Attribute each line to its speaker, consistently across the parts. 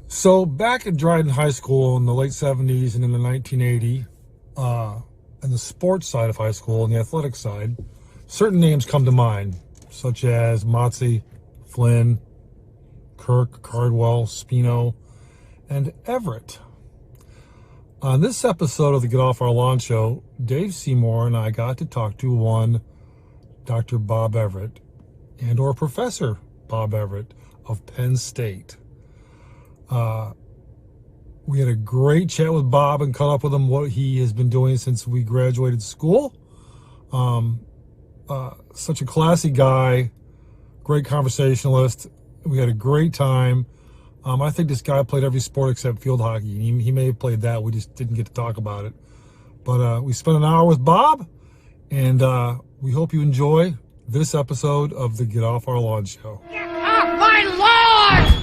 Speaker 1: So back at Dryden High School in the late 70s and in the 1980, uh, and the sports side of high school and the athletic side, certain names come to mind, such as Motzi, Flynn, Kirk, Cardwell, Spino, and Everett. On this episode of the Get Off Our Lawn show, Dave Seymour and I got to talk to one Dr. Bob Everett or Professor Bob Everett of Penn State. We had a great chat with Bob and caught up with him what he has been doing since we graduated school. Such a classy guy, great conversationalist. We had a great time. I think this guy played every sport except field hockey. He may have played that. We just didn't get to talk about it. But we spent an hour with Bob, and we hope you enjoy this episode of the Get Off Our Lawn show.
Speaker 2: Get off my lawn!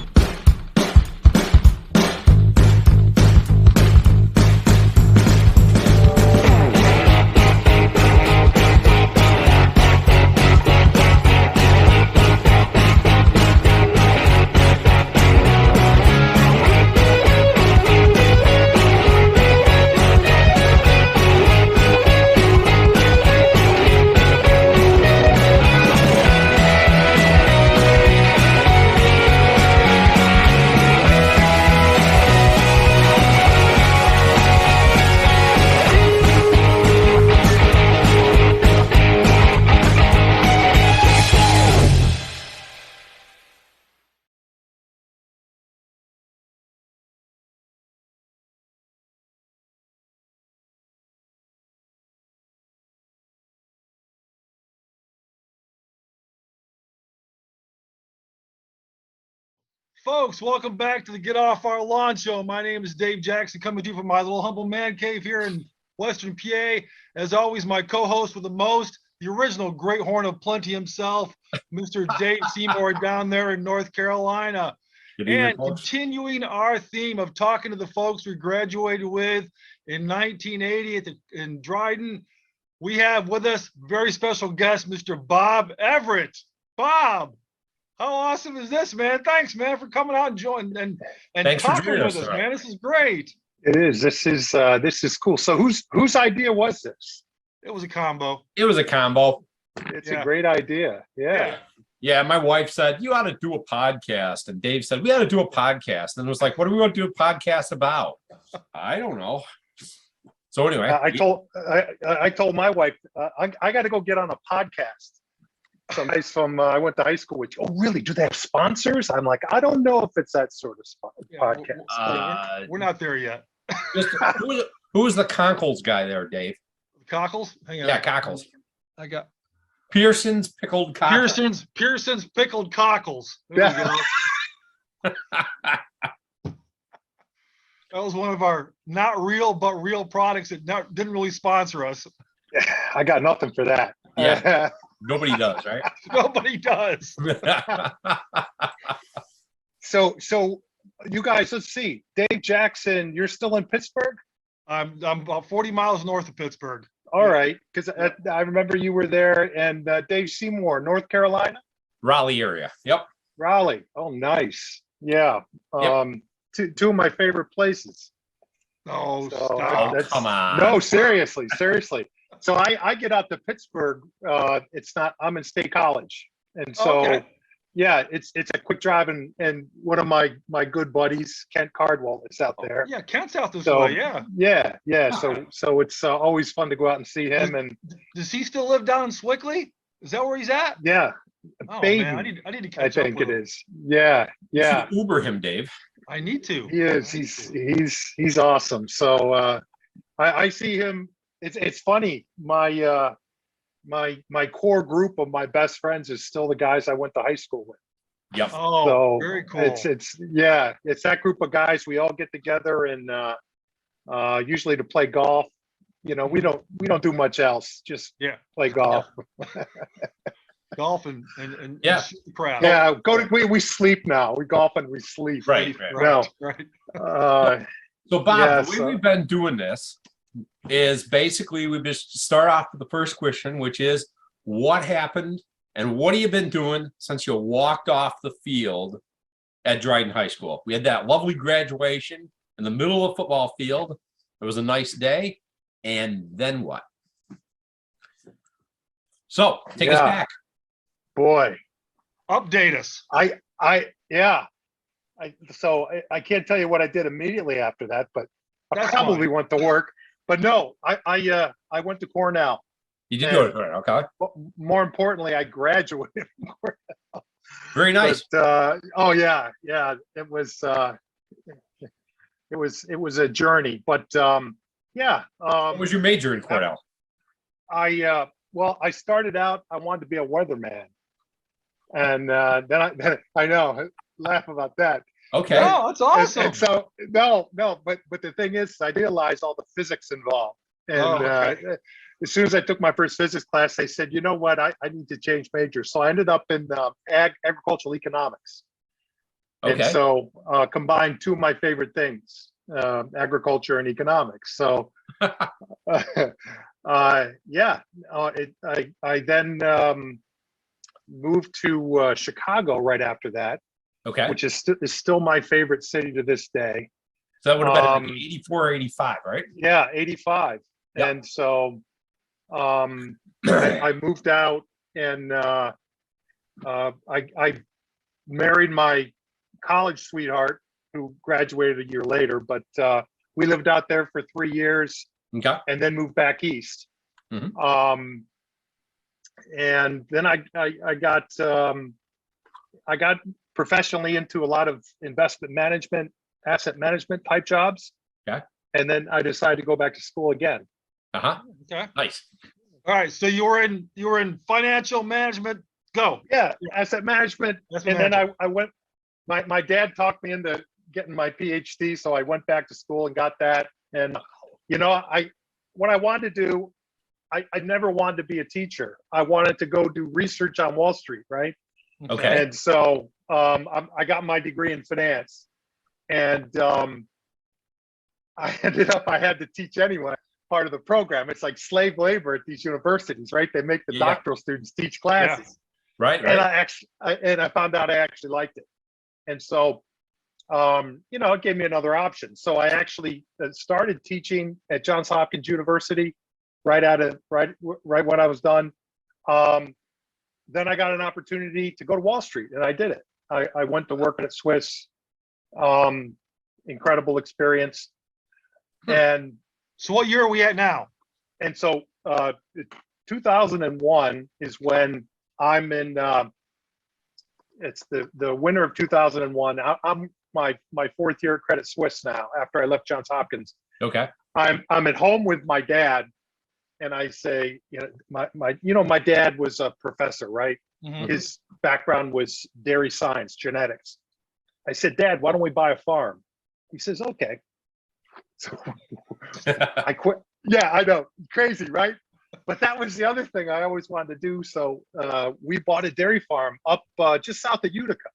Speaker 3: Folks, welcome back to the Get Off Our Lawn show. My name is Dave Jackson, coming to you from my little humble man cave here in Western PA. As always, my co-host with the most, the original Great Horn of Plenty himself, Mr. Dave Seymour down there in North Carolina. And continuing our theme of talking to the folks we graduated with in 1980 in Dryden, we have with us very special guest, Mr. Bob Everett. Bob, how awesome is this, man? Thanks, man, for coming out and joining and talking with us, man. This is great.
Speaker 4: It is. This is cool. So whose idea was this?
Speaker 3: It was a combo.
Speaker 5: It was a combo.
Speaker 4: It's a great idea.
Speaker 5: Yeah, my wife said, you ought to do a podcast. And Dave said, we ought to do a podcast. And it was like, what do we want to do a podcast about? I don't know. So anyway.
Speaker 4: I told my wife, I got to go get on a podcast. Some guys from I went to high school with. Oh, really? Do they have sponsors? I'm like, I don't know if it's that sort of podcast.
Speaker 3: We're not there yet.
Speaker 5: Who was the Conkles guy there, Dave?
Speaker 3: Cockles? Hang on.
Speaker 5: Yeah, Cockles.
Speaker 3: I got
Speaker 5: Pearson's pickled cockles.
Speaker 3: Pearson's pickled cockles.
Speaker 4: Yeah.
Speaker 3: That was one of our not real but real products that didn't really sponsor us.
Speaker 4: I got nothing for that.
Speaker 5: Yeah. Nobody does, right?
Speaker 3: Nobody does.
Speaker 4: So you guys, let's see. Dave Jackson, you're still in Pittsburgh?
Speaker 3: I'm about 40 miles north of Pittsburgh.
Speaker 4: All right, because I remember you were there, and Dave Seymour, North Carolina?
Speaker 5: Raleigh area. Yep.
Speaker 4: Raleigh. Oh, nice. Yeah.
Speaker 5: Yep.
Speaker 4: Two of my favorite places.
Speaker 3: Oh,
Speaker 5: come on.
Speaker 4: No, seriously. So I get out to Pittsburgh. I'm in State College. And so, it's a quick drive. And one of my good buddies, Kent Cardwell, is out there.
Speaker 3: Yeah, Kent's out this way,
Speaker 4: yeah. So it's always fun to go out and see him. And
Speaker 3: does he still live down in Swickley? Is that where he's at?
Speaker 4: Yeah.
Speaker 3: Oh,
Speaker 4: Baden,
Speaker 3: man, I need to catch up with him.
Speaker 4: I think it is. Yeah.
Speaker 5: Uber him, Dave.
Speaker 3: I need to.
Speaker 4: He is. He's awesome. So I see him. It's funny. My core group of my best friends is still the guys I went to high school with.
Speaker 5: Yep.
Speaker 3: Oh,
Speaker 4: so
Speaker 3: very cool.
Speaker 4: It's that group of guys. We all get together and usually to play golf. You know, we don't do much else. Just play golf.
Speaker 3: Yeah. Golf and crap.
Speaker 4: Yeah, we sleep now. We golf and we sleep.
Speaker 5: Right. So Bob, the way we've been doing this is basically we just start off with the first question, which is what happened and what have you been doing since you walked off the field at Dryden High School. We had that lovely graduation in the middle of a football field. It was a nice day. And then what? So take us back.
Speaker 4: Boy,
Speaker 3: Update us.
Speaker 4: yeah. I can't tell you what I did immediately after that, but I
Speaker 3: That's
Speaker 4: probably
Speaker 3: fine.
Speaker 4: went to work. But no, I went to Cornell.
Speaker 5: You did go to Cornell, okay.
Speaker 4: But more importantly, I graduated from Cornell.
Speaker 5: Very nice.
Speaker 4: But, oh yeah, it was a journey. But yeah.
Speaker 5: What was your major in Cornell?
Speaker 4: Well, I started out, I wanted to be a weatherman. And then I know, laugh about that.
Speaker 5: Okay.
Speaker 3: Oh, that's awesome.
Speaker 4: And so no, but the thing is, I realized all the physics involved. And
Speaker 3: okay.
Speaker 4: As soon as I took my first physics class, they said, you know what, I need to change majors. So I ended up in agricultural economics.
Speaker 5: Okay.
Speaker 4: And so combined two of my favorite things, agriculture and economics. So yeah, I then moved to Chicago right after that,
Speaker 5: Okay.
Speaker 4: which is still my favorite city to this day.
Speaker 5: So that would have been 84 or 85, right?
Speaker 4: Yeah, 85.
Speaker 5: Yep.
Speaker 4: And so I moved out and I married my college sweetheart who graduated a year later, but we lived out there for 3 years
Speaker 5: Okay.
Speaker 4: and then moved back east.
Speaker 5: Mhm.
Speaker 4: And then I got professionally into a lot of investment management, asset management type jobs.
Speaker 5: Okay.
Speaker 4: And then I decided to go back to school again.
Speaker 5: Uh-huh.
Speaker 3: Okay.
Speaker 5: Nice.
Speaker 3: All right. So you were in financial management. Go.
Speaker 4: Yeah, asset management.
Speaker 3: Asset
Speaker 4: And then I went, my dad talked me into getting my PhD. So I went back to school and got that. And, you know, what I wanted to do, I never wanted to be a teacher. I wanted to go do research on Wall Street, right?
Speaker 5: Okay.
Speaker 4: And so I got my degree in finance. And I ended up, I had to teach anyway, part of the program. It's like slave labor at these universities, right? They make the
Speaker 5: Yeah.
Speaker 4: doctoral students teach classes.
Speaker 5: Right.
Speaker 4: And
Speaker 5: Right.
Speaker 4: I found out I actually liked it. And so, you know, it gave me another option. So I actually started teaching at Johns Hopkins University right when I was done. Then I got an opportunity to go to Wall Street and I did it. I went to work at Swiss. Incredible experience. And
Speaker 3: So what year are we at now?
Speaker 4: and so 2001 is when I'm in it's the winter of 2001. I'm my fourth year at Credit Suisse now after I left Johns Hopkins.
Speaker 5: Okay.
Speaker 4: I'm at home with my dad and I say, you know, my dad was a professor, right?
Speaker 3: Mhm.
Speaker 4: His background was dairy science, genetics. I said, Dad, why don't we buy a farm? He says, okay. So I quit. Yeah, I know. Crazy, right? But that was the other thing I always wanted to do. So we bought a dairy farm up just south of Utica.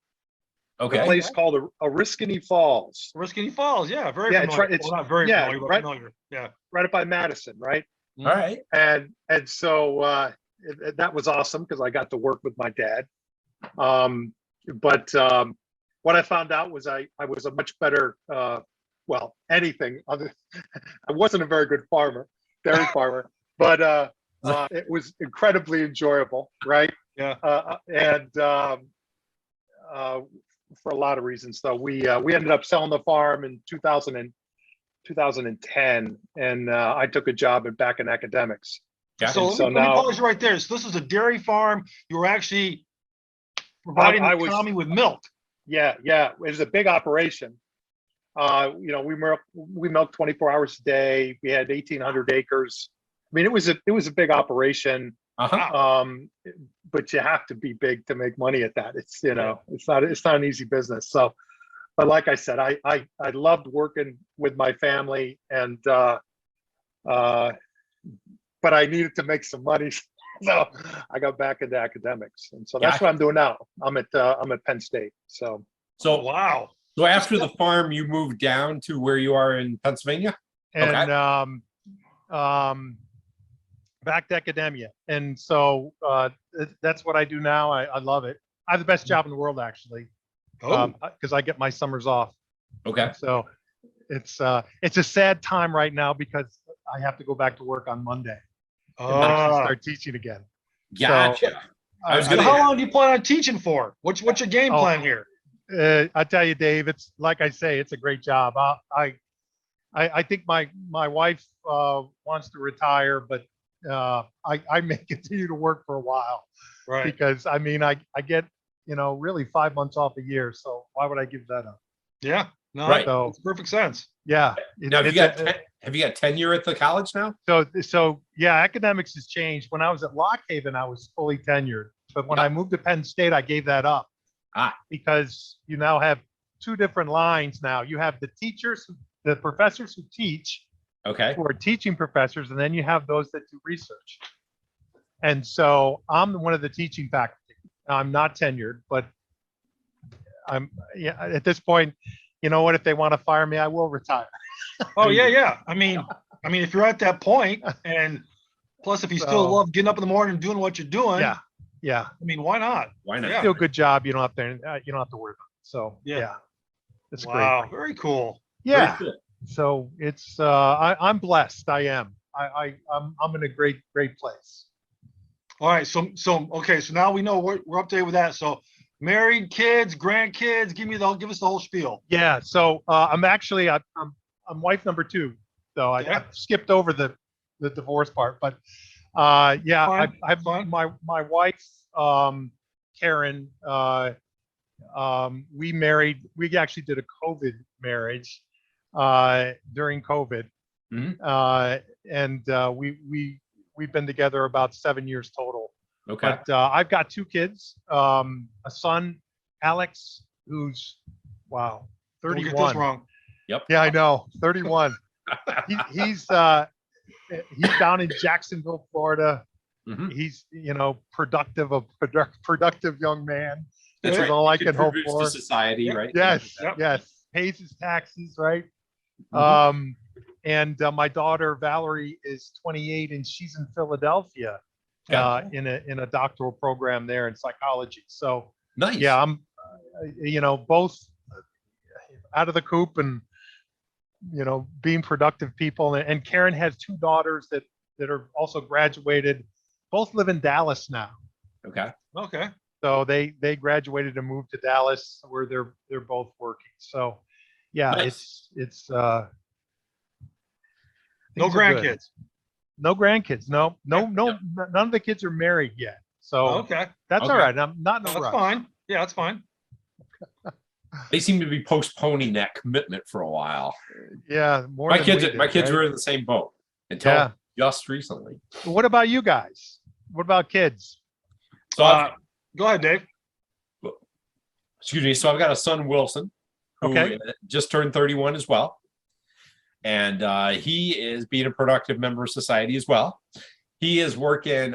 Speaker 4: A
Speaker 5: Okay.
Speaker 4: place called Oriskany Falls,
Speaker 3: Oriskany Falls. Yeah, very
Speaker 4: Yeah, it's
Speaker 3: familiar.
Speaker 4: right-
Speaker 3: Well, not very
Speaker 4: yeah,
Speaker 3: familiar, but
Speaker 4: right-
Speaker 3: familiar. Yeah.
Speaker 4: right up by Madison, right?
Speaker 5: All right.
Speaker 4: And so that was awesome because I got to work with my dad. But what I found out was I was a much better, well, anything other. I wasn't a very good dairy farmer, but it was incredibly enjoyable, right?
Speaker 3: Yeah.
Speaker 4: And for a lot of reasons, though, we ended up selling the farm in 2010, and I took a job back in academics.
Speaker 5: Yeah.
Speaker 3: So,
Speaker 4: so
Speaker 3: let me
Speaker 4: now-
Speaker 3: pause you right there. So this was a dairy farm. You were actually providing
Speaker 4: I
Speaker 3: the
Speaker 4: was-
Speaker 3: economy with milk.
Speaker 4: Yeah, it was a big operation. You know, we milked 24 hours a day. We had 1,800 acres. I mean, it was a big operation.
Speaker 5: Uh-huh.
Speaker 4: But you have to be big to make money at that. It's, you know, it's not an easy business. So, but like I said, I loved working with my family and but I needed to make some money. So I got back into academics. And so that's
Speaker 5: Gotcha.
Speaker 4: what I'm doing now. I'm at Penn State. So
Speaker 5: So
Speaker 3: Wow.
Speaker 5: so after the farm, you moved down to where you are in Pennsylvania?
Speaker 4: and back to academia. And so that's what I do now. I love it. I have the best job in the world, actually.
Speaker 3: Oh,
Speaker 4: because I get my summers off.
Speaker 5: Okay.
Speaker 4: So it's a sad time right now because I have to go back to work on Monday and actually start teaching again.
Speaker 5: Gotcha. I was
Speaker 3: so
Speaker 5: gonna.
Speaker 3: how long do you plan on teaching for? What's your game
Speaker 4: Oh,
Speaker 3: plan here?
Speaker 4: I tell you, Dave, it's like I say, it's a great job. I think my wife wants to retire, but I may continue to work for a while
Speaker 3: Right.
Speaker 4: because I mean I get really 5 months off a year, so why would I give that up?
Speaker 3: Yeah. No,
Speaker 5: Right.
Speaker 3: that
Speaker 4: So
Speaker 3: makes perfect sense.
Speaker 4: yeah,
Speaker 5: Now, have you got tenure at the college now?
Speaker 4: so yeah, academics has changed. When I was at Lock Haven, I was fully tenured, but when
Speaker 5: Yeah.
Speaker 4: I moved to Penn State, I gave that up because you now have two different lines. Now you have the teachers, the professors who teach,
Speaker 5: Okay.
Speaker 4: who are teaching professors, and then you have those that do research. And so I'm one of the teaching faculty. I'm not tenured, but at this point, you know what? If they want to fire me, I will retire.
Speaker 3: Oh yeah, yeah. I mean, if you're at that point, and plus if you still
Speaker 4: So-
Speaker 3: love getting up in the morning and doing what you're doing,
Speaker 4: Yeah.
Speaker 3: I mean, why not?
Speaker 5: Why not?
Speaker 3: Yeah.
Speaker 4: Do a good job. You don't have to worry about it. So
Speaker 3: Yeah.
Speaker 4: yeah, it's
Speaker 3: Wow,
Speaker 4: great.
Speaker 3: very cool.
Speaker 4: Yeah.
Speaker 5: Very cool.
Speaker 4: So it's I'm blessed. I am. I'm in a great place.
Speaker 3: All right, so okay, so now we know we're up to date with that. So married, kids, grandkids, give us the whole spiel.
Speaker 4: Yeah. So I'm actually I'm wife number 2. So I skipped over the divorce part, but yeah,
Speaker 3: Fine,
Speaker 4: I've
Speaker 3: fine.
Speaker 4: my wife Karen, we actually did a COVID marriage during COVID.
Speaker 5: Mhm.
Speaker 4: And we've been together about 7 years total.
Speaker 5: Okay.
Speaker 4: But I've got 2 kids, a son, Alex, who's
Speaker 3: Don't get this
Speaker 4: 31.
Speaker 3: wrong.
Speaker 4: Yeah, I know, 31. He's down in Jacksonville, Florida.
Speaker 5: Mhm.
Speaker 4: He's productive young man.
Speaker 5: That's
Speaker 4: This is
Speaker 5: right.
Speaker 4: all I can hope
Speaker 5: Contributes
Speaker 4: for.
Speaker 5: to society,
Speaker 3: Yep.
Speaker 5: right?
Speaker 4: Yes,
Speaker 3: Yep.
Speaker 4: yes. Pays his taxes, right?
Speaker 5: Mhm.
Speaker 4: And my daughter Valerie is 28 and she's in Philadelphia
Speaker 5: Gotcha.
Speaker 4: in a doctoral program there in psychology. So
Speaker 5: Nice.
Speaker 4: yeah, I'm both out of the coop and being productive people. And Karen has 2 daughters that are also graduated. Both live in Dallas now.
Speaker 5: Okay.
Speaker 3: Okay.
Speaker 4: So they graduated and moved to Dallas where they're both working. So yeah,
Speaker 5: Nice.
Speaker 4: it's
Speaker 3: No
Speaker 4: things are good.
Speaker 3: grandkids.
Speaker 4: No grandkids. No, none of the kids are married yet. So
Speaker 3: Okay.
Speaker 4: that's
Speaker 5: Okay.
Speaker 4: all right. I'm not in a
Speaker 3: That's
Speaker 4: rush.
Speaker 3: fine. Yeah, that's fine.
Speaker 5: They seem to be postponing that commitment for a while.
Speaker 4: Yeah, more
Speaker 5: My
Speaker 4: than
Speaker 5: kids,
Speaker 4: we did,
Speaker 5: my kids
Speaker 4: right?
Speaker 5: were in the same boat until
Speaker 4: Yeah.
Speaker 5: just recently.
Speaker 4: What about you guys? What about kids?
Speaker 5: So,
Speaker 3: Go ahead, Dave.
Speaker 5: excuse me. So I've got a son, Wilson, who
Speaker 4: Okay.
Speaker 5: just turned 31 as well, and he is being a productive member of society as well. He is working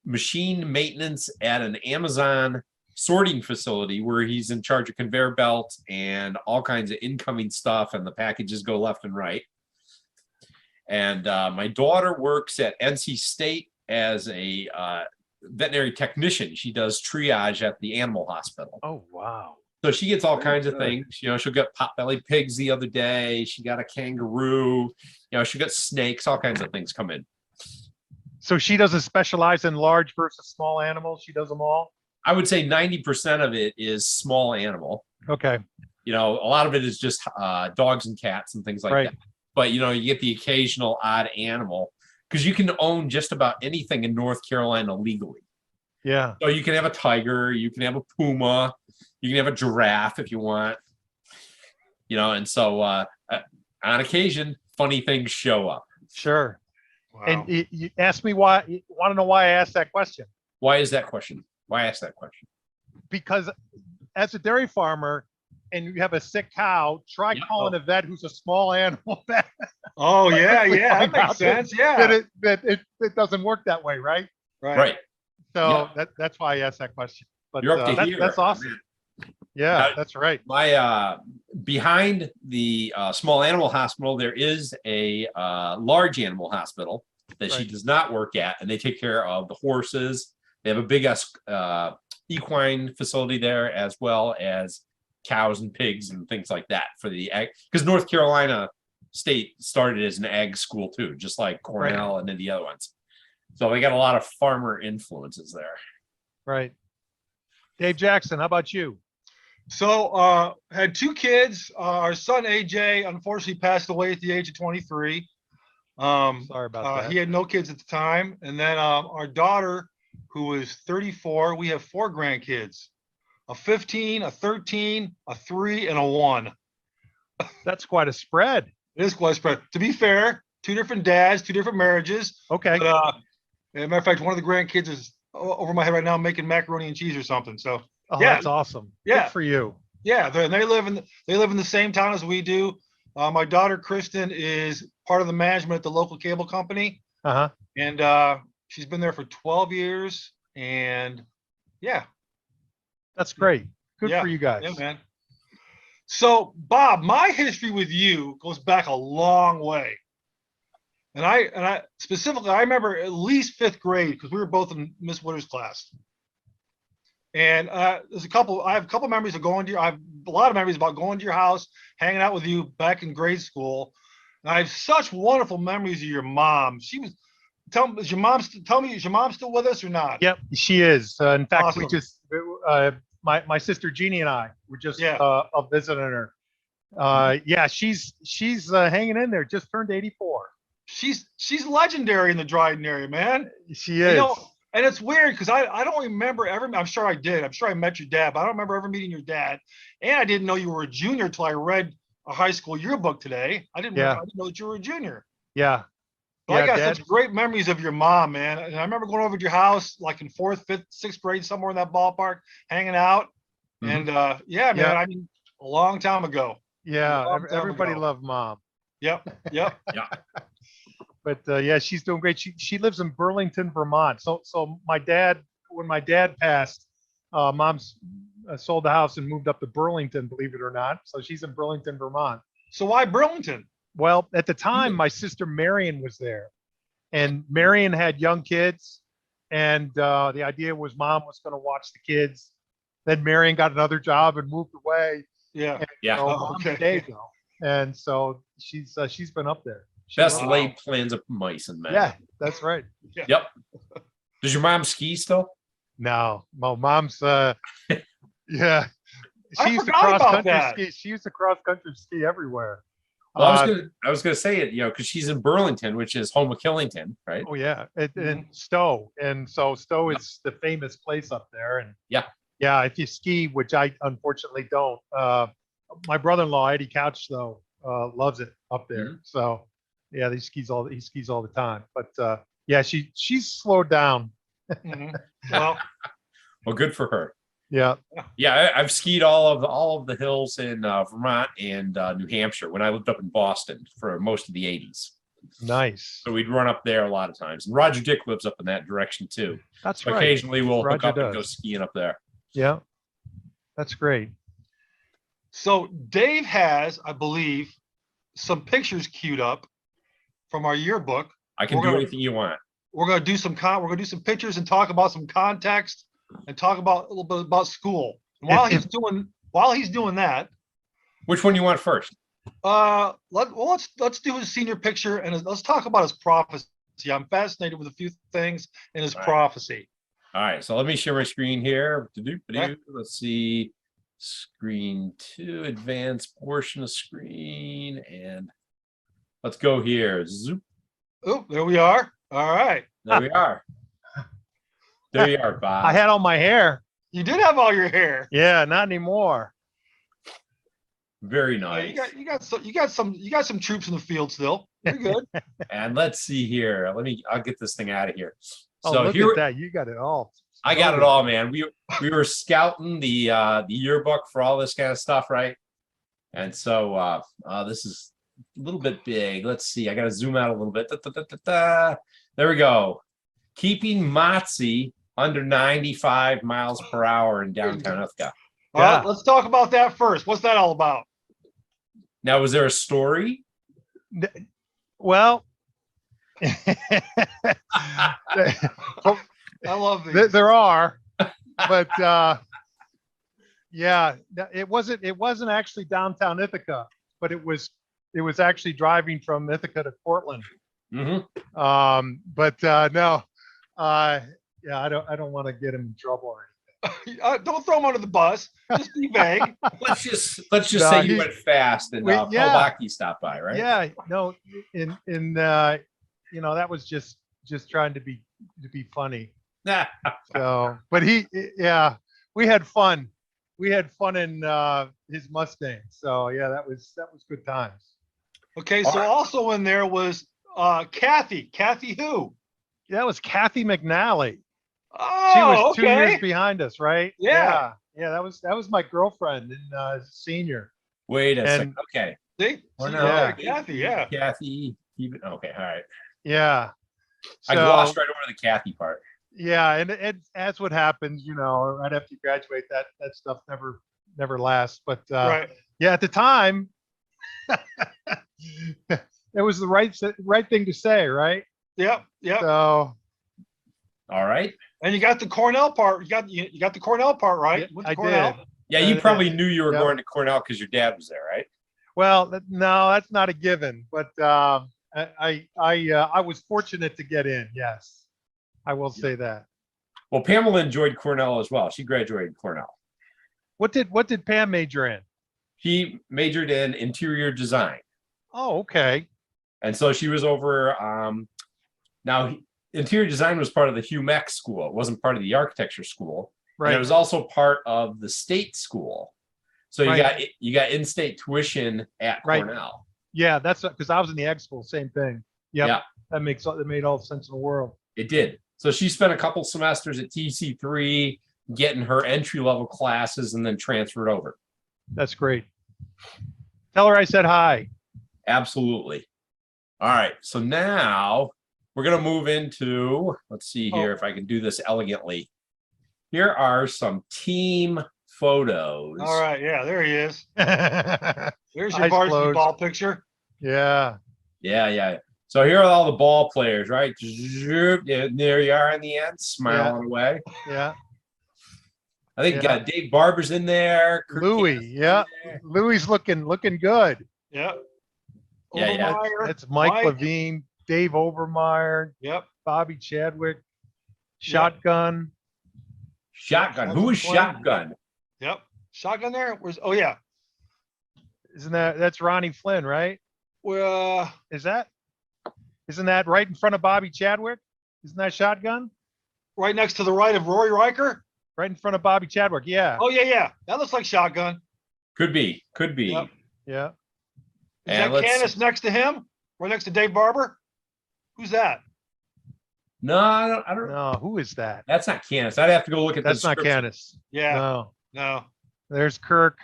Speaker 5: machine maintenance at an Amazon sorting facility where he's in charge of conveyor belts and all kinds of incoming stuff, and the packages go left and right. And my daughter works at NC State as a veterinary technician. She does triage at the animal hospital.
Speaker 4: Oh wow.
Speaker 5: So she gets all kinds of things. She'll get potbelly pigs the other day. She got a kangaroo. She got snakes. All kinds of things come in.
Speaker 4: So she doesn't specialize in large versus small animals. She does them all.
Speaker 5: I would say 90% of it is small animal.
Speaker 4: Okay.
Speaker 5: A lot of it is just dogs and cats and things like
Speaker 4: Right.
Speaker 5: that. But you get the occasional odd animal because you can own just about anything in North Carolina legally.
Speaker 4: Yeah.
Speaker 5: So you can have a tiger, you can have a puma, you can have a giraffe if you want. And so on occasion, funny things show up.
Speaker 4: Sure.
Speaker 3: Wow.
Speaker 4: And you asked me why. You want to know why I asked that question?
Speaker 5: Why is that question? Why ask that question?
Speaker 4: Because as a dairy farmer, and you have a sick cow, try
Speaker 5: Yeah.
Speaker 4: calling a vet who's a small animal vet.
Speaker 3: Oh yeah, yeah, that
Speaker 4: Find
Speaker 3: makes
Speaker 4: out
Speaker 3: sense. Yeah.
Speaker 4: that it doesn't work that way, right?
Speaker 5: Right.
Speaker 4: So that's why I asked that question. But
Speaker 5: You're up to here.
Speaker 4: that's awesome. Yeah,
Speaker 5: Now-
Speaker 4: that's right.
Speaker 5: My behind the small animal hospital, there is a large animal hospital that she
Speaker 4: Right.
Speaker 5: does not work at, and they take care of the horses. They have a big equine facility there, as well as cows and pigs and things like that for the ag. Because North Carolina State started as an ag school too, just like Cornell and then the other ones. So they got a lot of farmer influences there.
Speaker 6: Right. Dave Jackson, how about you?
Speaker 3: So had two kids. Our son AJ unfortunately passed away at the age of 23.
Speaker 6: Sorry about that.
Speaker 3: He had no kids at the time. And then our daughter, who was 34, we have 4 grandkids, a 15, a 13, a 3, and a 1.
Speaker 6: That's quite a spread.
Speaker 3: It is quite a spread. To be fair, 2 different dads, 2 different marriages.
Speaker 6: Okay.
Speaker 3: But as a matter of fact, one of the grandkids is over my head right now making macaroni and cheese or something. So
Speaker 6: Oh,
Speaker 3: yeah.
Speaker 6: that's awesome.
Speaker 3: Yeah.
Speaker 6: Good for you.
Speaker 3: yeah, they live in the same town as we do. My daughter Kristen is part of the management at the local cable company,
Speaker 6: Uh-huh.
Speaker 3: and she's been there for 12 years. And yeah,
Speaker 6: That's great. Good
Speaker 3: Yeah.
Speaker 6: for you guys.
Speaker 3: yeah, man. So Bob, my history with you goes back a long way. And I specifically, I remember at least 5th grade because we were both in Miss Witter's class. And I have a couple memories of going to I have a lot of memories about going to your house, hanging out with you back in grade school. And I have such wonderful memories of your mom. She was, tell me, is your mom still with us or not?
Speaker 6: Yep, she is. In fact, we
Speaker 3: Awesome.
Speaker 6: just my sister Jeannie and I were just
Speaker 3: Yeah.
Speaker 6: visiting her. Yeah, she's hanging in there. Just turned 84.
Speaker 3: She's legendary in the Dryden area, man.
Speaker 6: She
Speaker 3: You
Speaker 6: is.
Speaker 3: know, and it's weird because I don't remember ever. I'm sure I did. I'm sure I met your dad, but I don't remember ever meeting your dad. And I didn't know you were a junior till I read a high school yearbook today. I didn't know that you were a junior.
Speaker 6: Yeah.
Speaker 3: But I got
Speaker 6: Dad.
Speaker 3: such great memories of your mom, man. And I remember going over to your house like in 4th, 5th, 6th grade, somewhere in that ballpark, hanging out.
Speaker 5: Mhm.
Speaker 3: And yeah, man,
Speaker 6: Yeah.
Speaker 3: I mean, a long time ago.
Speaker 6: Yeah.
Speaker 3: Long time
Speaker 6: Everybody
Speaker 3: ago.
Speaker 6: loved Mom.
Speaker 3: Yep, yep.
Speaker 6: But yeah, she's doing great. She lives in Burlington, Vermont. So my dad, when my dad passed, Mom's sold the house and moved up to Burlington, believe it or not. So she's in Burlington, Vermont.
Speaker 3: So why Burlington?
Speaker 6: Well, at the time, my sister Marion was there, and Marion had young kids, and the idea was Mom was going to watch the kids. Then Marion got another job and moved away.
Speaker 3: Yeah.
Speaker 5: Yeah.
Speaker 6: So
Speaker 3: Oh,
Speaker 6: Mom
Speaker 3: okay.
Speaker 6: stayed though, and so she's been up there. She
Speaker 5: Best
Speaker 6: loves-
Speaker 5: laid plans of mice and men.
Speaker 6: Yeah, that's right.
Speaker 5: Yep. Does your mom ski still?
Speaker 6: No, Mom's yeah.
Speaker 3: I
Speaker 6: She used to
Speaker 3: forgot
Speaker 6: cross
Speaker 3: about
Speaker 6: country
Speaker 3: that.
Speaker 6: ski. She used to cross country ski everywhere.
Speaker 5: Well, I was gonna say it, because she's in Burlington, which is home of Killington, right?
Speaker 6: Oh yeah, and Stowe, and so Stowe is the famous place up there. And
Speaker 5: Yeah.
Speaker 6: if you ski, which I unfortunately don't. My brother-in-law Eddie Couch though loves it up there. So yeah, he skis all the time. But yeah, she's slowed down.
Speaker 3: Mhm. Well,
Speaker 5: Well, good for her.
Speaker 6: Yeah,
Speaker 5: Yeah, I've skied all of the hills in Vermont and New Hampshire when I lived up in Boston for most of the 80s.
Speaker 6: nice.
Speaker 5: So we'd run up there a lot of times. And Roger Dick lives up in that direction too.
Speaker 6: That's
Speaker 5: So
Speaker 6: right.
Speaker 5: occasionally we'll hook
Speaker 6: Roger
Speaker 5: up and go
Speaker 6: does.
Speaker 5: skiing up there.
Speaker 6: Yeah, that's great.
Speaker 3: so Dave has, I believe, some pictures queued up from our yearbook.
Speaker 5: I can
Speaker 3: We're
Speaker 5: do
Speaker 3: gonna-
Speaker 5: anything you want.
Speaker 3: We're gonna do some pictures and talk about some context and talk about a little bit about school. And while he's doing that,
Speaker 5: Which one you want first?
Speaker 3: let's do his senior picture and let's talk about his prophecy. I'm fascinated with a few things in his
Speaker 5: All right.
Speaker 3: prophecy.
Speaker 5: All right, so let me share my screen here.
Speaker 3: Okay.
Speaker 5: Let's see. Screen 2, advanced portion of screen, and let's go here. Zoop.
Speaker 3: Oh, there we are. All right.
Speaker 5: There we are. There you are, Bob.
Speaker 6: I had all my hair.
Speaker 3: You did have all your hair.
Speaker 6: Yeah, not anymore.
Speaker 5: Very
Speaker 3: Yeah,
Speaker 5: nice.
Speaker 3: you got some troops in the field still. You're good.
Speaker 5: And let's see here. I'll get this thing out of here.
Speaker 6: Oh,
Speaker 5: So
Speaker 6: look
Speaker 5: here
Speaker 6: at that. You got it all.
Speaker 5: I got it all, man. We were scouting the yearbook for all this kind of stuff, right? And so this is a little bit big. Let's see. I got to zoom out a little bit. There we go. Keeping Motzi under 95 miles per hour in downtown Ithaca.
Speaker 3: All right,
Speaker 6: Yeah.
Speaker 3: let's talk about that first. What's that all about?
Speaker 5: Now, was there a story?
Speaker 6: Well,
Speaker 3: I love these.
Speaker 6: there are. But yeah, it wasn't actually downtown Ithaca, but it was actually driving from Ithaca to Portland.
Speaker 5: Hmm.
Speaker 6: But no, yeah, I don't want to get him in trouble or
Speaker 3: Don't throw him under the bus. Just be vague.
Speaker 5: Let's just
Speaker 6: No,
Speaker 5: say you
Speaker 6: he-
Speaker 5: went fast and Paul
Speaker 6: yeah.
Speaker 5: Baki stopped by, right?
Speaker 6: Yeah, no, in you know, that was just trying to be funny.
Speaker 5: Nah.
Speaker 6: So, but yeah, we had fun. We had fun in his Mustang. So yeah, that was good times.
Speaker 3: Okay, so
Speaker 5: All right.
Speaker 3: also in there was Kathy. Kathy who?
Speaker 6: That was Kathy McNally.
Speaker 3: Oh,
Speaker 6: She was 2 years
Speaker 3: okay.
Speaker 6: behind us, right?
Speaker 3: Yeah.
Speaker 6: Yeah, that was my girlfriend in senior.
Speaker 5: Wait a second.
Speaker 6: And-
Speaker 5: Okay.
Speaker 3: See?
Speaker 5: Or
Speaker 3: See,
Speaker 5: no,
Speaker 6: yeah.
Speaker 3: Kathy, yeah.
Speaker 5: Kathy. Okay. All right.
Speaker 6: Yeah.
Speaker 5: I
Speaker 6: So,
Speaker 5: glossed right over the Kathy part.
Speaker 6: yeah, and that's what happens, you know, right after you graduate, that stuff never lasts. But
Speaker 3: Right.
Speaker 6: yeah, at the time, it was the right thing to say, right?
Speaker 3: Yep. Yep.
Speaker 6: So
Speaker 5: All right.
Speaker 3: And you got the Cornell part. You got the Cornell part right.
Speaker 6: Yeah,
Speaker 3: Went to
Speaker 6: I
Speaker 3: Cornell.
Speaker 6: did.
Speaker 5: Yeah, you
Speaker 6: Uh,
Speaker 5: probably knew you were
Speaker 6: yeah.
Speaker 5: going to Cornell because your dad was there, right?
Speaker 6: well, no, that's not a given. But I was fortunate to get in. Yes, I will say that.
Speaker 5: Well, Pamela enjoyed Cornell as well. She graduated Cornell.
Speaker 6: What did Pam major in?
Speaker 5: She majored in interior design.
Speaker 6: Oh, okay.
Speaker 5: And so she was over. Now, interior design was part of the Hugh Meck school. It wasn't part of the architecture school. And
Speaker 6: Right.
Speaker 5: it was also part of the state school. So
Speaker 6: Right.
Speaker 5: you got in-state tuition at
Speaker 6: Right.
Speaker 5: Cornell.
Speaker 6: Yeah, that's because I was in the ag school. Same thing. Yep.
Speaker 5: Yeah.
Speaker 6: That made all the sense in the world.
Speaker 5: It did. So she spent a couple semesters at TC3 getting her entry-level classes and then transferred over.
Speaker 6: That's great. Tell her I said hi.
Speaker 5: Absolutely. All right. So now we're going to move into, let's see here
Speaker 6: Oh.
Speaker 5: if I can do this elegantly. Here are some team photos.
Speaker 3: All right. Yeah, there he is.
Speaker 6: Yeah.
Speaker 3: There's your
Speaker 6: Eyes
Speaker 3: varsity
Speaker 6: closed.
Speaker 3: ball picture.
Speaker 5: Yeah, yeah. So here are all the ball players, right? Zoop, there you are in the end, smiling away.
Speaker 6: Yeah.
Speaker 5: I think
Speaker 6: Yeah.
Speaker 5: Dave Barber's in there. Kurt
Speaker 6: Louis.
Speaker 5: Camp's in
Speaker 6: Yeah.
Speaker 5: there.
Speaker 6: Louis looking good.
Speaker 3: Yeah.
Speaker 5: Yeah.
Speaker 3: Overmeyer.
Speaker 6: That's Mike Levine, Dave Overmeyer,
Speaker 3: Yep.
Speaker 6: Bobby Chadwick, Shotgun.
Speaker 5: Shotgun. Who was Shotgun?
Speaker 3: Yep. Shotgun there. Where's? Oh yeah.
Speaker 6: That's Ronnie Flynn, right?
Speaker 3: Well,
Speaker 6: Isn't that right in front of Bobby Chadwick? Isn't that Shotgun?
Speaker 3: right next to the right of Rory Riker.
Speaker 6: Right in front of Bobby Chadwick. Yeah.
Speaker 3: Oh yeah. That looks like Shotgun.
Speaker 5: Could be.
Speaker 3: Yep.
Speaker 6: Yeah.
Speaker 3: Is
Speaker 5: And
Speaker 3: that
Speaker 5: let's-
Speaker 3: Canis next to him? Right next to Dave Barber? Who's that?
Speaker 5: No, I don't.
Speaker 6: No, who is that?
Speaker 5: That's not Canis. I'd have to go look at
Speaker 6: That's
Speaker 5: the
Speaker 6: not
Speaker 5: description.
Speaker 6: Canis.
Speaker 3: Yeah.
Speaker 6: No.
Speaker 3: No.
Speaker 6: There's Kirk.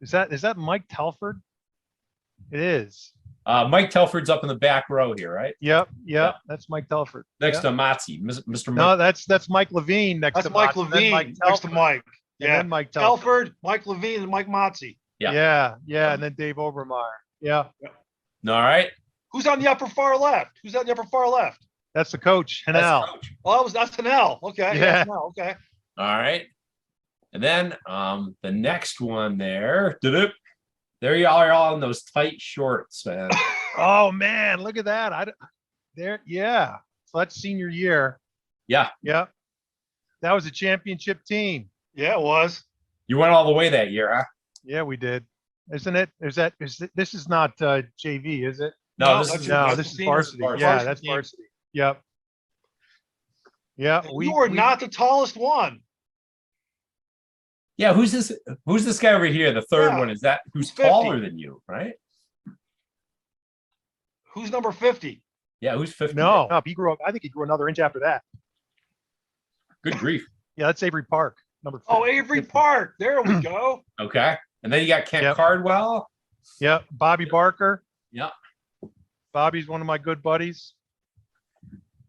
Speaker 6: Is that Mike Telford? It is.
Speaker 5: Mike Telford's up in the back row here, right?
Speaker 6: Yep.
Speaker 5: Yeah.
Speaker 6: That's Mike Telford.
Speaker 5: Next
Speaker 6: Yep.
Speaker 5: to Motzi, Mr.
Speaker 6: No,
Speaker 5: Mike.
Speaker 6: that's Mike Levine next
Speaker 3: That's
Speaker 6: to
Speaker 3: Mike
Speaker 6: Mott, then
Speaker 3: Levine
Speaker 6: Mike
Speaker 3: next to
Speaker 6: Telford,
Speaker 3: Mike.
Speaker 6: and
Speaker 3: Yeah.
Speaker 6: then Mike Telford.
Speaker 3: Telford, Mike Levine, and Mike Motzi.
Speaker 5: Yeah.
Speaker 6: Yeah, and then Dave Obermeyer. Yeah,
Speaker 5: All right.
Speaker 3: Who's on the upper far left? Who's on the upper far left?
Speaker 6: that's the coach,
Speaker 5: That's
Speaker 6: Hanel.
Speaker 5: Coach.
Speaker 3: Oh, that's Hanel. Okay.
Speaker 6: Yeah.
Speaker 3: Hanel, okay.
Speaker 5: All right. And then the next one there. Doop. There you are, all in those tight shorts, man.
Speaker 6: Oh man, look at that! Yeah. So that's senior year.
Speaker 5: Yeah.
Speaker 6: Yep. That was a championship team.
Speaker 3: Yeah, it was.
Speaker 5: You went all the way that year, huh?
Speaker 6: Yeah, we did. Isn't it? This is not JV, is it?
Speaker 5: No,
Speaker 3: No,
Speaker 5: this
Speaker 3: that's
Speaker 5: is
Speaker 3: your-
Speaker 6: No,
Speaker 3: that's
Speaker 6: this
Speaker 3: the
Speaker 6: is
Speaker 3: senior
Speaker 6: varsity.
Speaker 5: varsity.
Speaker 6: Yeah,
Speaker 3: Varsity
Speaker 6: that's
Speaker 3: team.
Speaker 6: varsity. Yep. Yeah,
Speaker 3: And you were not the tallest one.
Speaker 5: Yeah. Who's this? Who's this guy over here? The third
Speaker 3: Yeah.
Speaker 5: one is that who's
Speaker 3: 50.
Speaker 5: taller than you, right?
Speaker 3: Who's number 50?
Speaker 5: Yeah. Who's 50?
Speaker 6: no. He grew up. I think he grew another inch after that.
Speaker 5: Good grief.
Speaker 6: Yeah, that's Avery Park, number 50.
Speaker 3: Oh, Avery Park. There we go.
Speaker 5: Okay. And then you got Kent
Speaker 6: Yep.
Speaker 5: Cardwell.
Speaker 6: Yep. Bobby Barker.
Speaker 5: Yep.
Speaker 6: Bobby's one of my good buddies.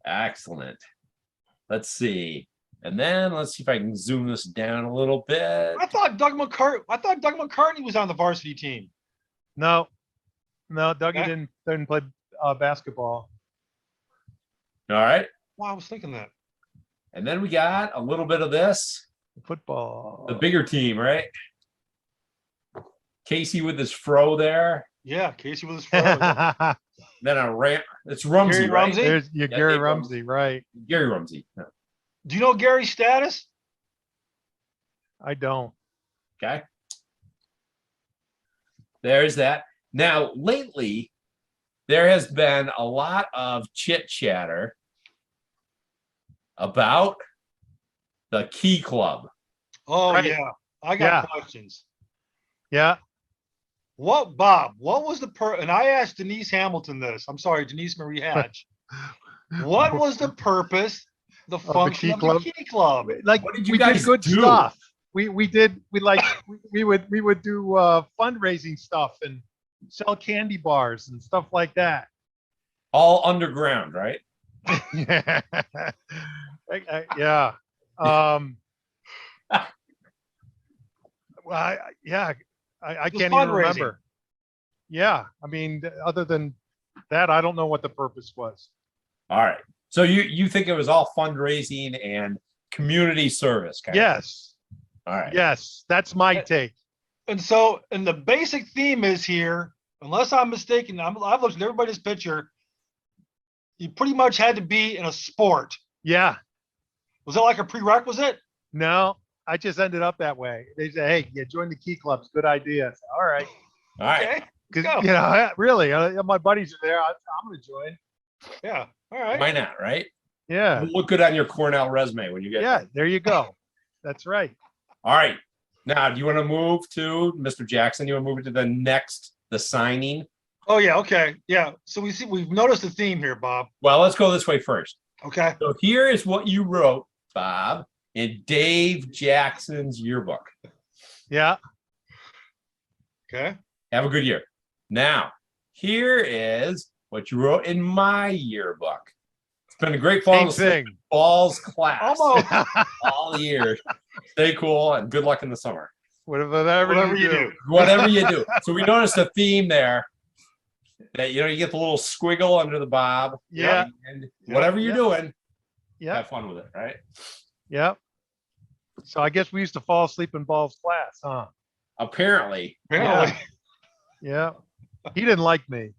Speaker 5: Excellent. Let's see. And then let's see if I can zoom this down a little bit.
Speaker 3: I thought Doug McCartney was on the varsity team.
Speaker 6: No, Dougie
Speaker 3: Okay.
Speaker 6: didn't play basketball.
Speaker 5: All right.
Speaker 3: Wow, I was thinking that.
Speaker 5: And then we got a little bit of this,
Speaker 6: Football.
Speaker 5: the bigger team, right? Casey with his fro there.
Speaker 3: Yeah, Casey with his phone.
Speaker 5: Then a ramp. It's Rumsey,
Speaker 3: Gary
Speaker 5: right?
Speaker 3: Rumsey?
Speaker 6: There's your
Speaker 5: Yeah,
Speaker 6: Gary
Speaker 5: Dave
Speaker 6: Rumsey, right?
Speaker 5: Gary Rumsey. Yeah.
Speaker 3: Do you know Gary's status?
Speaker 6: I don't.
Speaker 5: Okay. There's that. Now, lately, there has been a lot of chit chatter about the Key Club.
Speaker 3: Oh,
Speaker 6: Right.
Speaker 3: yeah. I got
Speaker 6: Yeah.
Speaker 3: questions.
Speaker 6: Yeah.
Speaker 3: Bob, what was and I asked Denise Hamilton this. I'm sorry, Denise Marie Hatch. What was the purpose, the function
Speaker 6: Key
Speaker 3: of
Speaker 6: Club?
Speaker 3: the Key Club?
Speaker 6: Like
Speaker 5: What did you
Speaker 6: we
Speaker 5: guys
Speaker 6: did good
Speaker 5: do?
Speaker 6: stuff. We would do fundraising stuff and sell candy bars and stuff like that.
Speaker 5: All underground, right?
Speaker 6: Yeah. Yeah. Well, I
Speaker 3: Just
Speaker 6: can't even
Speaker 3: fundraising.
Speaker 6: remember. Yeah. I mean, other than that, I don't know what the purpose was.
Speaker 5: All right. So you think it was all fundraising and community service? Kind of?
Speaker 6: Yes.
Speaker 5: All right.
Speaker 6: Yes. That's my take.
Speaker 3: And so, and the basic theme is here, unless I'm mistaken, I've looked at everybody's picture. You pretty much had to be in a sport.
Speaker 6: Yeah.
Speaker 3: Was that like a prerequisite?
Speaker 6: No, I just ended up that way. They say, hey, yeah, join the Key Clubs. Good idea. I said, all right.
Speaker 5: All right.
Speaker 3: Okay.
Speaker 6: Because,
Speaker 3: Go.
Speaker 6: you know, really, my buddies are there. I'm going to join.
Speaker 3: Yeah. All right.
Speaker 5: Why not? Right.
Speaker 6: Yeah.
Speaker 5: It'll look good on your Cornell resume when you get.
Speaker 6: Yeah.
Speaker 5: There.
Speaker 6: There you go. That's right.
Speaker 5: All right. Now, do you want to move to Mr. Jackson? You want to move it to the signing?
Speaker 3: Oh yeah. Okay. Yeah. So we've noticed a theme here, Bob.
Speaker 5: Well, let's go this way first.
Speaker 3: Okay.
Speaker 5: So here is what you wrote, Bob, in Dave Jackson's yearbook.
Speaker 6: Yeah.
Speaker 3: Okay.
Speaker 5: Have a good year. Now, here is what you wrote in my yearbook. It's been a great fall
Speaker 6: Same
Speaker 5: to slip
Speaker 6: thing.
Speaker 5: in Ball's class
Speaker 3: Almost.
Speaker 5: all year. Stay cool and good luck in the summer.
Speaker 6: Whatever you do.
Speaker 5: Whatever you do. So we noticed a theme there that you get the little squiggle under the bob.
Speaker 6: Yeah.
Speaker 5: And whatever you're doing,
Speaker 6: Yeah.
Speaker 5: have fun with it, right?
Speaker 6: Yeah. So I guess we used to fall asleep in Ball's class, huh?
Speaker 5: Apparently.
Speaker 3: Apparently.
Speaker 6: Yeah. He didn't like me.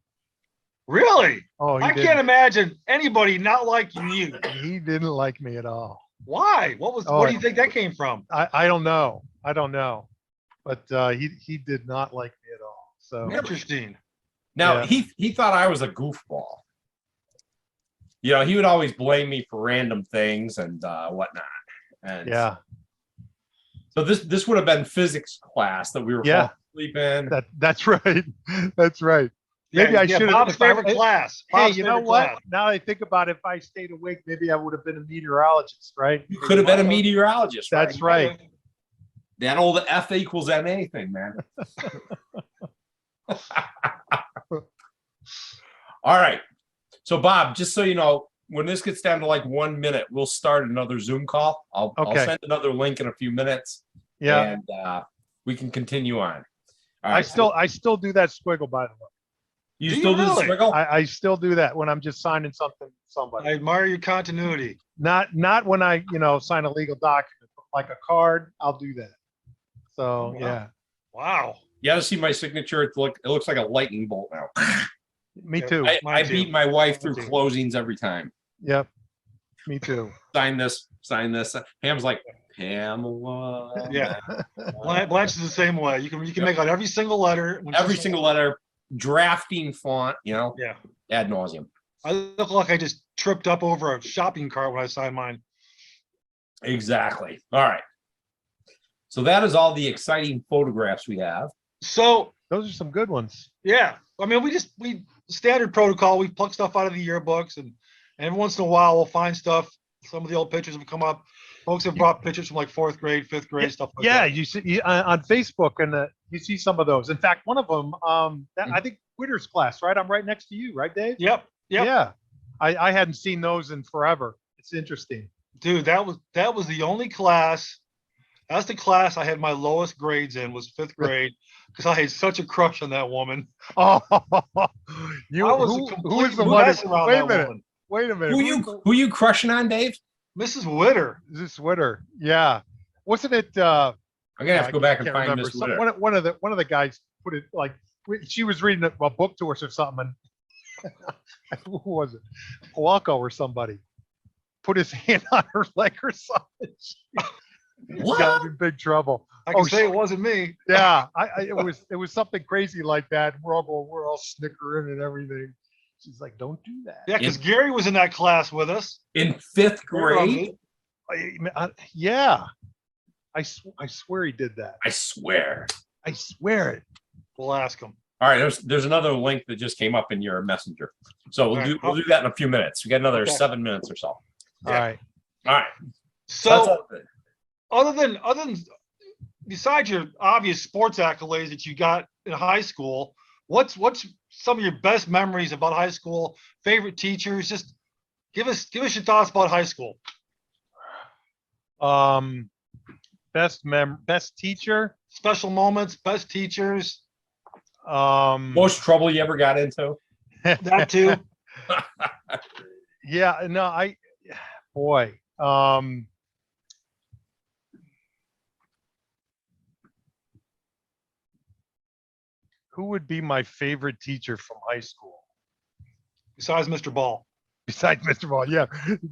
Speaker 3: Really?
Speaker 6: Oh, he
Speaker 3: I
Speaker 6: didn't.
Speaker 3: can't imagine anybody not liking you.
Speaker 6: He didn't like me at all.
Speaker 3: Why?
Speaker 6: Oh,
Speaker 3: Where do you think that came from?
Speaker 6: I don't know. I don't know. But he did not like me at all. So
Speaker 3: Interesting.
Speaker 5: Now
Speaker 6: Yeah.
Speaker 5: he thought I was a goofball. He would always blame me for random things and whatnot. And
Speaker 6: yeah,
Speaker 5: so this would have been physics class that we were
Speaker 6: Yeah.
Speaker 5: falling asleep in.
Speaker 6: that's right. That's right. Maybe I should've-
Speaker 3: Bob's favorite
Speaker 6: Hey,
Speaker 3: class.
Speaker 6: Hey,
Speaker 3: Bob's
Speaker 6: you know
Speaker 3: favorite
Speaker 6: what?
Speaker 3: class.
Speaker 6: Now that I think about it, if I stayed awake, maybe I would have been a meteorologist, right?
Speaker 5: You could have been a meteorologist.
Speaker 6: That's
Speaker 5: right?
Speaker 6: right.
Speaker 5: That old F equals MA thing, man. All right. So Bob, just so you know, when this gets down to like 1 minute, we'll start another Zoom call. I'll
Speaker 6: Okay.
Speaker 5: send another link in a few minutes.
Speaker 6: Yeah.
Speaker 5: And we can continue on. All
Speaker 6: I
Speaker 5: right,
Speaker 6: still do that squiggle, by the way.
Speaker 5: you
Speaker 3: Do
Speaker 5: still
Speaker 3: you
Speaker 5: do the
Speaker 3: really?
Speaker 5: squiggle?
Speaker 6: I still do that when I'm just signing something to somebody.
Speaker 3: I admire your continuity.
Speaker 6: Not when I, sign a legal document, but like a card, I'll do that. So,
Speaker 3: wow.
Speaker 6: yeah,
Speaker 3: Wow.
Speaker 5: You got to see my signature. It looks like a lightning bolt now.
Speaker 6: me
Speaker 3: Yeah.
Speaker 6: too.
Speaker 5: I
Speaker 3: Mine too.
Speaker 5: beat my wife through
Speaker 3: Mine too.
Speaker 5: closings every time.
Speaker 6: Yep. Me too.
Speaker 5: Sign this. Pam's like, Pamela.
Speaker 3: Yeah. Blanche is the same way. You can make out every single letter. when
Speaker 5: Every
Speaker 3: she's-
Speaker 5: single letter, drafting font,
Speaker 3: Yeah.
Speaker 5: ad nauseum.
Speaker 3: I look like I just tripped up over a shopping cart when I signed mine.
Speaker 5: Exactly. All right. So that is all the exciting photographs we have.
Speaker 3: So
Speaker 6: Those are some good ones.
Speaker 3: yeah, I mean, we standard protocol. We pluck stuff out of the yearbooks, and every once in a while we'll find stuff. Some of the old pictures have come up. Folks have brought pictures from like 4th grade, 5th grade, stuff like
Speaker 6: Yeah,
Speaker 3: that.
Speaker 6: you see on Facebook, and you see some of those. In fact, one of them, I think Twitter's class, right? I'm right next to you, right, Dave?
Speaker 3: Yep.
Speaker 6: Yeah. I hadn't seen those in forever. It's interesting.
Speaker 3: Dude, that was the only class. That's the class I had my lowest grades in, was 5th grade, because I had such a crush on that woman.
Speaker 6: Oh, you
Speaker 3: I was a
Speaker 6: who
Speaker 3: complete
Speaker 6: is the one?
Speaker 3: mess around
Speaker 6: Wait a
Speaker 3: that
Speaker 6: minute.
Speaker 3: woman.
Speaker 6: Wait a minute.
Speaker 5: Who you crushing on, Dave?
Speaker 3: Mrs. Witter.
Speaker 6: Mrs. Witter. Yeah. Wasn't it?
Speaker 5: I'm gonna have
Speaker 6: I
Speaker 5: to go back and
Speaker 6: can't
Speaker 5: find
Speaker 6: remember.
Speaker 5: Miss Witter.
Speaker 6: One of the guys put it like she was reading a book to us or something, and who was it? Kowalko or somebody put his hand on her leg or something. She
Speaker 5: What?
Speaker 6: got in big trouble.
Speaker 3: I can
Speaker 6: Oh,
Speaker 3: say it wasn't me.
Speaker 6: Yeah, it was something crazy like that. We're all snickering and everything. She's like, "Don't do that."
Speaker 3: Yeah, because Gary was in that class with us.
Speaker 5: In 5th grade?
Speaker 6: Yeah, I swear he did that.
Speaker 5: I swear.
Speaker 6: I swear it.
Speaker 3: We'll ask him.
Speaker 5: All right, there's another link that just came up in your messenger. So we'll
Speaker 3: All right.
Speaker 5: do that in a few minutes. We got another
Speaker 3: Okay.
Speaker 5: 7 minutes or so.
Speaker 6: All
Speaker 5: Yeah.
Speaker 6: right.
Speaker 5: All right.
Speaker 3: So
Speaker 5: that's all good.
Speaker 3: other than besides your obvious sports accolades that you got in high school, what's some of your best memories about high school? Favorite teachers? Just give us your thoughts about high school.
Speaker 6: Best teacher.
Speaker 3: Special moments, best teachers.
Speaker 5: Most trouble you ever got into?
Speaker 3: That too.
Speaker 6: Yeah, no, boy. Who would be my favorite teacher from high school?
Speaker 3: Besides Mr. Ball.
Speaker 6: Besides Mr. Ball, yeah,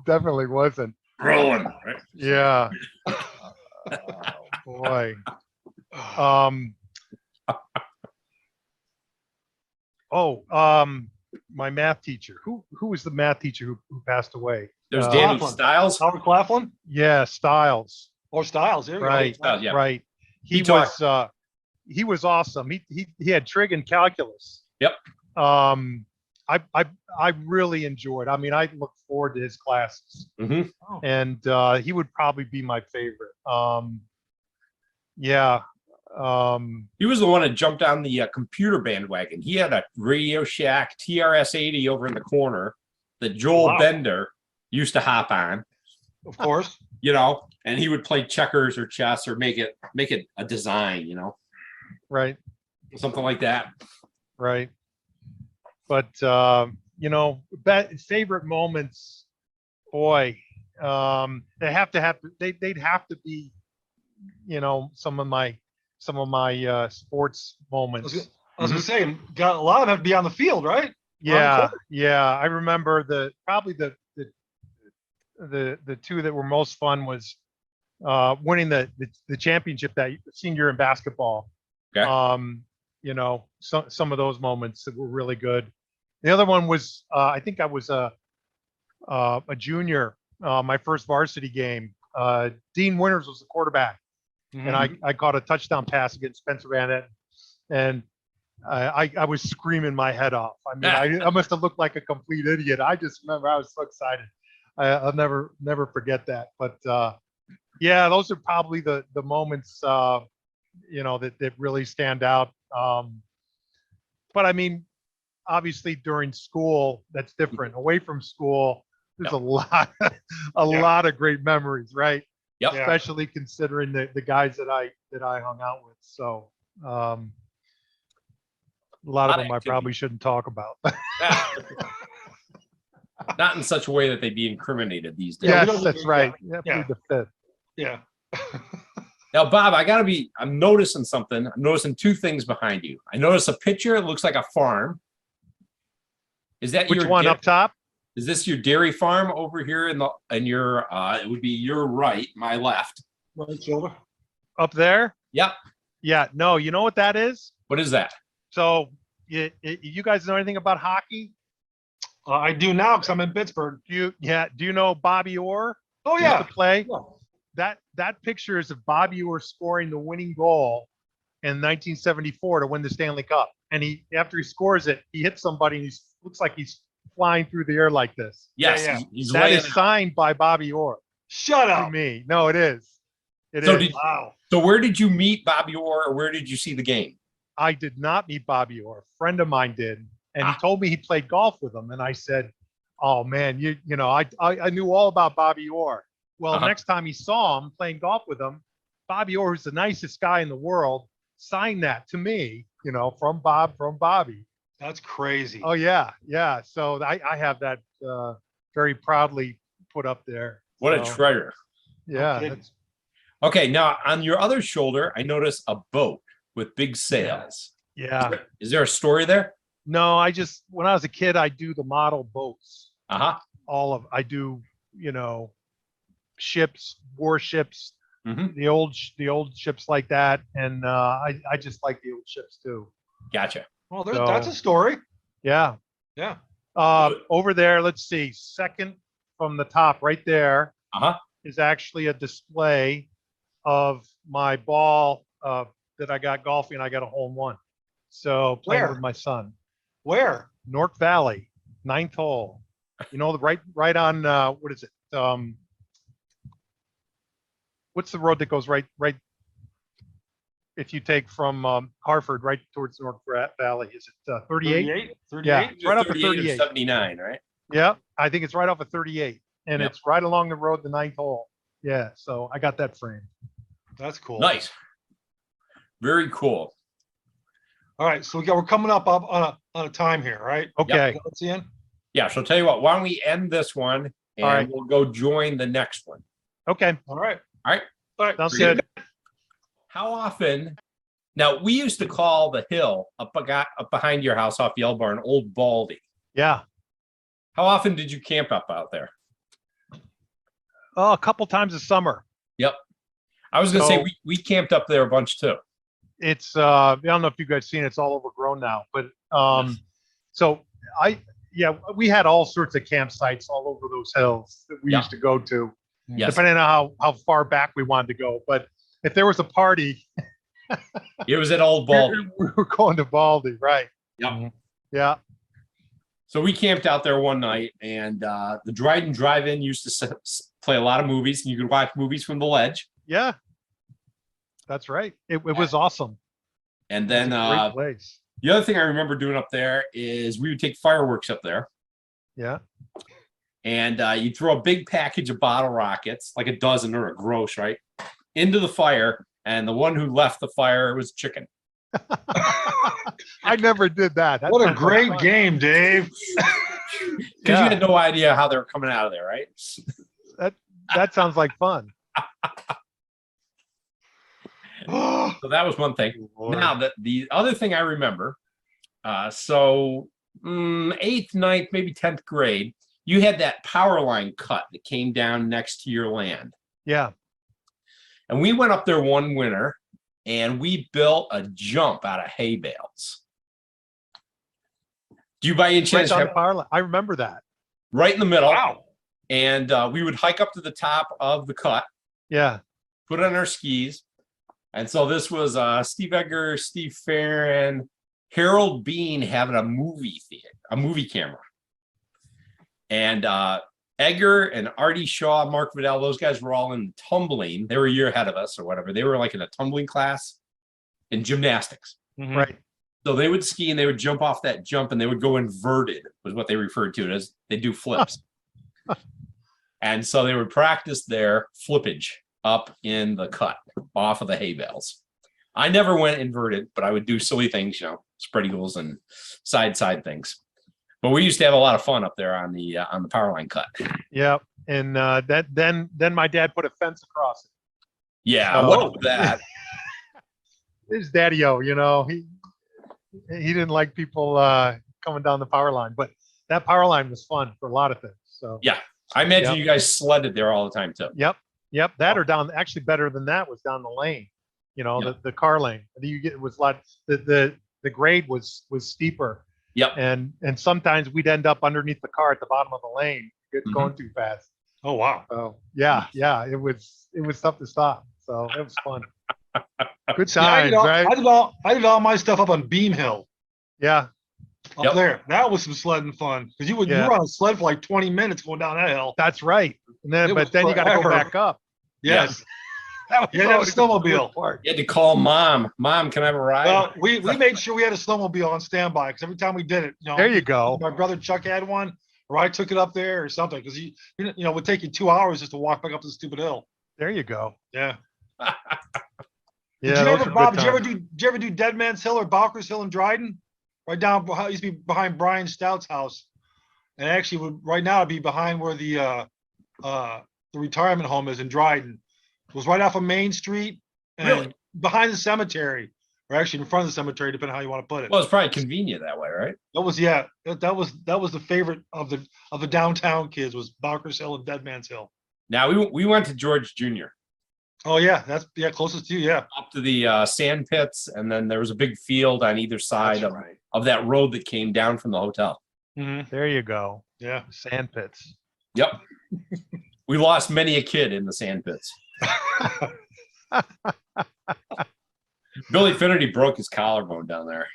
Speaker 6: definitely wasn't.
Speaker 5: Rolling. Right?
Speaker 6: Yeah. Oh, boy. My math teacher. Who was the math teacher who passed away?
Speaker 5: There's Danny
Speaker 3: Claflin.
Speaker 5: Styles.
Speaker 3: Howard Claflin
Speaker 6: Yeah, Styles.
Speaker 3: or Styles. There you
Speaker 6: Right.
Speaker 3: go.
Speaker 5: Yeah.
Speaker 6: Right.
Speaker 5: He
Speaker 6: He was awesome. He had trig and calculus.
Speaker 5: Yep.
Speaker 6: I really enjoyed. I mean, I look forward to his classes,
Speaker 5: Mhm.
Speaker 6: and he would probably be my favorite. Yeah.
Speaker 5: He was the one that jumped on the computer bandwagon. He had a Radio Shack TRS-80 over in the corner that Joel
Speaker 3: Wow.
Speaker 5: Bender used to hop on,
Speaker 3: Of course.
Speaker 5: and he would play checkers or chess or make it a design,
Speaker 6: Right.
Speaker 5: something like that.
Speaker 6: Right. But favorite moments, boy, they'd have to be, some of my sports moments.
Speaker 3: I was gonna say, got a lot of them have to be on the field, right?
Speaker 6: Yeah, yeah. I remember probably the two that were most fun was winning the championship that senior year in basketball.
Speaker 5: Okay.
Speaker 6: Some of those moments that were really good. The other one was I think I was a junior, my first varsity game. Dean Winters was the quarterback, and I caught a touchdown pass against Spencer Van Etten, and I was screaming my head off. I mean, I must have looked like a complete idiot. I just remember I was so excited. I'll never forget that. But yeah, those are probably the moments that really stand out. But I mean, obviously during school, that's different. Away from school, there's a lot of great memories, right?
Speaker 5: Yep.
Speaker 3: Yeah.
Speaker 6: Especially considering the guys that I hung out with. So a lot of them I probably shouldn't talk about.
Speaker 5: Not in such a way that they'd be incriminated these days.
Speaker 3: Yeah, we
Speaker 6: Yes,
Speaker 3: don't-
Speaker 6: that's right.
Speaker 3: Yeah.
Speaker 6: Yeah, plead the fifth.
Speaker 3: Yeah.
Speaker 5: Now, Bob, I'm noticing something. I'm noticing two things behind you. I notice a picture. It looks like a farm. Is that
Speaker 6: Which
Speaker 5: your
Speaker 6: one up top?
Speaker 5: Is this your dairy farm over here in your it would be your right, my left.
Speaker 3: Right shoulder.
Speaker 6: Up there?
Speaker 5: Yep.
Speaker 6: Yeah. No, you know what that is?
Speaker 5: What is that?
Speaker 6: So you guys know anything about hockey?
Speaker 3: I do now because I'm in Pittsburgh.
Speaker 6: Do you know Bobby Orr?
Speaker 3: Oh
Speaker 6: Used to
Speaker 3: yeah.
Speaker 6: play.
Speaker 3: Yeah.
Speaker 6: That picture is of Bobby Orr scoring the winning goal in 1974 to win the Stanley Cup. And after he scores it, he hits somebody and he looks like he's flying through the air like this.
Speaker 5: Yes,
Speaker 3: Yeah.
Speaker 5: he's
Speaker 6: That
Speaker 5: laying
Speaker 6: is signed by Bobby Orr
Speaker 3: Shut
Speaker 6: to
Speaker 3: up.
Speaker 6: me. No, it is. It
Speaker 5: So
Speaker 6: is.
Speaker 3: Wow.
Speaker 5: So where did you meet Bobby Orr, or where did you see the game?
Speaker 6: I did not meet Bobby Orr. A friend of mine did, and he told me he played golf with him. And I said, "Oh man, I knew all about Bobby Orr." Well, next time he saw him playing golf with him, Bobby Orr, who's the nicest guy in the world, signed that to me. From Bobby.
Speaker 3: That's crazy.
Speaker 6: Oh yeah, yeah. So I have that very proudly put up there.
Speaker 5: What a
Speaker 6: So,
Speaker 5: treasure.
Speaker 6: Yeah.
Speaker 3: Okay.
Speaker 6: That's,
Speaker 5: Okay, now on your other shoulder, I notice a boat with big sails.
Speaker 6: yeah.
Speaker 5: Is there a story there?
Speaker 6: No, when I was a kid, I do the model boats.
Speaker 5: Uh-huh.
Speaker 6: I do, ships, warships,
Speaker 5: Mm-hmm.
Speaker 6: the old ships like that. And I just like the old ships too.
Speaker 5: Gotcha.
Speaker 3: Well,
Speaker 6: So-
Speaker 3: that's a story.
Speaker 6: Yeah.
Speaker 3: Yeah.
Speaker 6: Over there, let's see, second from the top right there
Speaker 5: Uh-huh.
Speaker 6: is actually a display of my ball that I got golfing. I got a hole in one. So playing
Speaker 3: Where?
Speaker 6: with my son.
Speaker 3: Where?
Speaker 6: North Valley, 9th hole. Right on what is it? What's the road that goes right if you take from Hartford right towards North Valley? Is it 38?
Speaker 3: 38? 38?
Speaker 6: Yeah, right off of
Speaker 5: 38 or
Speaker 6: 38.
Speaker 5: 79, right?
Speaker 6: Yeah, I think it's right off of 38, and
Speaker 5: Yep.
Speaker 6: it's right along the road, the 9th hole. Yeah, so I got that framed.
Speaker 3: That's cool.
Speaker 5: Nice. Very cool.
Speaker 3: All right, so we're coming up on a time here, right?
Speaker 6: Okay,
Speaker 3: Let's see in.
Speaker 5: Yeah, so I'll tell you what, why don't we end this one and
Speaker 6: All right.
Speaker 5: we'll go join the next one.
Speaker 6: okay,
Speaker 3: All right.
Speaker 5: All right.
Speaker 3: All right.
Speaker 6: sounds
Speaker 3: See you
Speaker 6: good.
Speaker 5: How often? Now, we used to call the hill up behind your house off Yell Barn Old Baldy.
Speaker 6: Yeah,
Speaker 5: How often did you camp up out there?
Speaker 6: a couple times a summer.
Speaker 5: Yep. I was going to say
Speaker 6: So-
Speaker 5: we camped up there a bunch too.
Speaker 6: It's I don't know if you guys seen it, it's all overgrown now, but so we had all sorts of campsites all over those hills that we
Speaker 5: Yeah.
Speaker 6: used to go to,
Speaker 5: Yes.
Speaker 6: depending on how far back we wanted to go. But if there was a party,
Speaker 5: It was at Old Baldy.
Speaker 6: we were going to Baldy, right?
Speaker 5: Yep.
Speaker 6: Yeah.
Speaker 5: So we camped out there one night, and the Dryden Drive-In used to play a lot of movies, and you could watch movies from the ledge.
Speaker 6: Yeah. That's right. It was awesome.
Speaker 5: And
Speaker 6: It's
Speaker 5: then
Speaker 6: a great place.
Speaker 5: the other thing I remember doing up there is we would take fireworks up there,
Speaker 6: Yeah.
Speaker 5: and you throw a big package of bottle rockets, like a dozen or a gross, right, into the fire, and the one who left the fire was chicken.
Speaker 6: I never did that. That
Speaker 3: What a
Speaker 6: sounds like
Speaker 3: great
Speaker 6: fun.
Speaker 3: game, Dave.
Speaker 5: Because
Speaker 6: Yeah.
Speaker 5: you had no idea how they were coming out of there, right?
Speaker 6: That sounds like fun.
Speaker 5: So that was one thing. Now the other thing I remember, eighth, ninth, maybe 10th grade, you had that power line cut that came down next to your land.
Speaker 6: Yeah.
Speaker 5: And we went up there one winter and we built a jump out of hay bales. Do you by any
Speaker 6: Right
Speaker 5: chance
Speaker 6: on
Speaker 5: have
Speaker 6: the power line. I remember that.
Speaker 5: right in the middle?
Speaker 3: Wow.
Speaker 5: And we would hike up to the top of the cut,
Speaker 6: Yeah.
Speaker 5: put on our skis. And so this was Steve Edgar, Steve Farron, Harold Bean having a movie camera. And Edgar and Artie Shaw, Mark Vidal, those guys were all in tumbling. They were a year ahead of us or whatever. They were like in a tumbling class in gymnastics.
Speaker 6: Right.
Speaker 5: So they would ski and they would jump off that jump and they would go inverted, was what they referred to it as. They do flips. And so they would practice their flippage up in the cut off of the hay bales. I never went inverted, but I would do silly things, spread eagles and side things. But we used to have a lot of fun up there on the power line cut.
Speaker 6: Yeah. And then my dad put a fence across it.
Speaker 5: Yeah,
Speaker 6: Oh.
Speaker 5: what up with that?
Speaker 6: His daddy-o, he didn't like people coming down the power line, but that power line was fun for a lot of things. So
Speaker 5: Yeah, I imagine
Speaker 6: Yep.
Speaker 5: you guys sledded there all the time too.
Speaker 6: Yep. That or down, actually better than that was down the lane,
Speaker 5: Yeah.
Speaker 6: the car lane. It was a lot, the grade was steeper.
Speaker 5: Yep.
Speaker 6: And sometimes we'd end up underneath the car at the bottom of the lane. It's
Speaker 5: Mhm.
Speaker 6: going too fast.
Speaker 3: Oh, wow.
Speaker 6: So yeah, it was tough to stop. So it was fun. Good
Speaker 3: Yeah,
Speaker 6: times, right?
Speaker 3: I did all my stuff up on Beam Hill
Speaker 6: Yeah.
Speaker 3: up
Speaker 5: Yep.
Speaker 3: there. That was some sledding fun because you
Speaker 6: Yeah.
Speaker 3: were on a sled for like 20 minutes going down that hill.
Speaker 6: That's right. And then,
Speaker 3: It was
Speaker 6: but then you got to go
Speaker 3: forever.
Speaker 6: back up.
Speaker 3: Yes.
Speaker 6: That was
Speaker 3: Yeah, that was
Speaker 6: always the
Speaker 3: snowmobile.
Speaker 6: worst part.
Speaker 5: You had to call mom. Mom, can I have a ride?
Speaker 3: Well, we made sure we had a snowmobile on standby because every time we did it,
Speaker 6: There you go.
Speaker 3: my brother Chuck had one, or I took it up there or something because it would take you 2 hours just to walk back up the stupid hill.
Speaker 6: There you go.
Speaker 3: Yeah.
Speaker 6: Yeah.
Speaker 3: Did you
Speaker 6: those
Speaker 3: ever,
Speaker 6: were
Speaker 3: Bob?
Speaker 6: good
Speaker 3: Did you ever do Dead Man's Hill or Bowker's Hill in Dryden? Right down, it used to be behind Brian Stout's house, and actually right now it'd be behind where the the retirement home is in Dryden. It was right off of Main Street and
Speaker 5: Really?
Speaker 3: behind the cemetery, or actually in front of the cemetery, depending on how you want to put it.
Speaker 5: Well, it's probably convenient that way, right?
Speaker 3: That was that was the favorite of the downtown kids was Bonkers Hill and Dead Man's Hill.
Speaker 5: Now we went to George Jr.
Speaker 3: Oh yeah, that's closest to you, yeah.
Speaker 5: up to the sand pits, and then there was a big field on either side
Speaker 3: That's right.
Speaker 5: of that road that came down from the hotel.
Speaker 3: Mm-hmm.
Speaker 6: There you go.
Speaker 3: Yeah.
Speaker 6: Sand pits.
Speaker 5: Yep. We lost many a kid in the sand pits. Billy Finnerty broke his collarbone down there.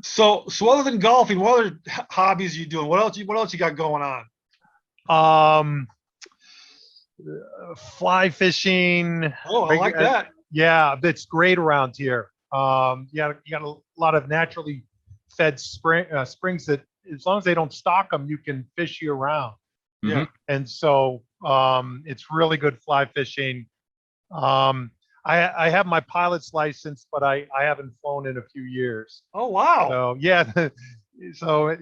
Speaker 3: So other than golfing, what other hobbies are you doing? What else you got going on?
Speaker 6: Fly fishing.
Speaker 3: Oh, I like that.
Speaker 6: Yeah, that's great around here. You got a lot of naturally fed springs that, as long as they don't stock them, you can fish year round.
Speaker 3: Yeah.
Speaker 6: And so it's really good fly fishing. I have my pilot's license, but I haven't flown in a few years.
Speaker 3: Oh wow.
Speaker 6: So yeah, so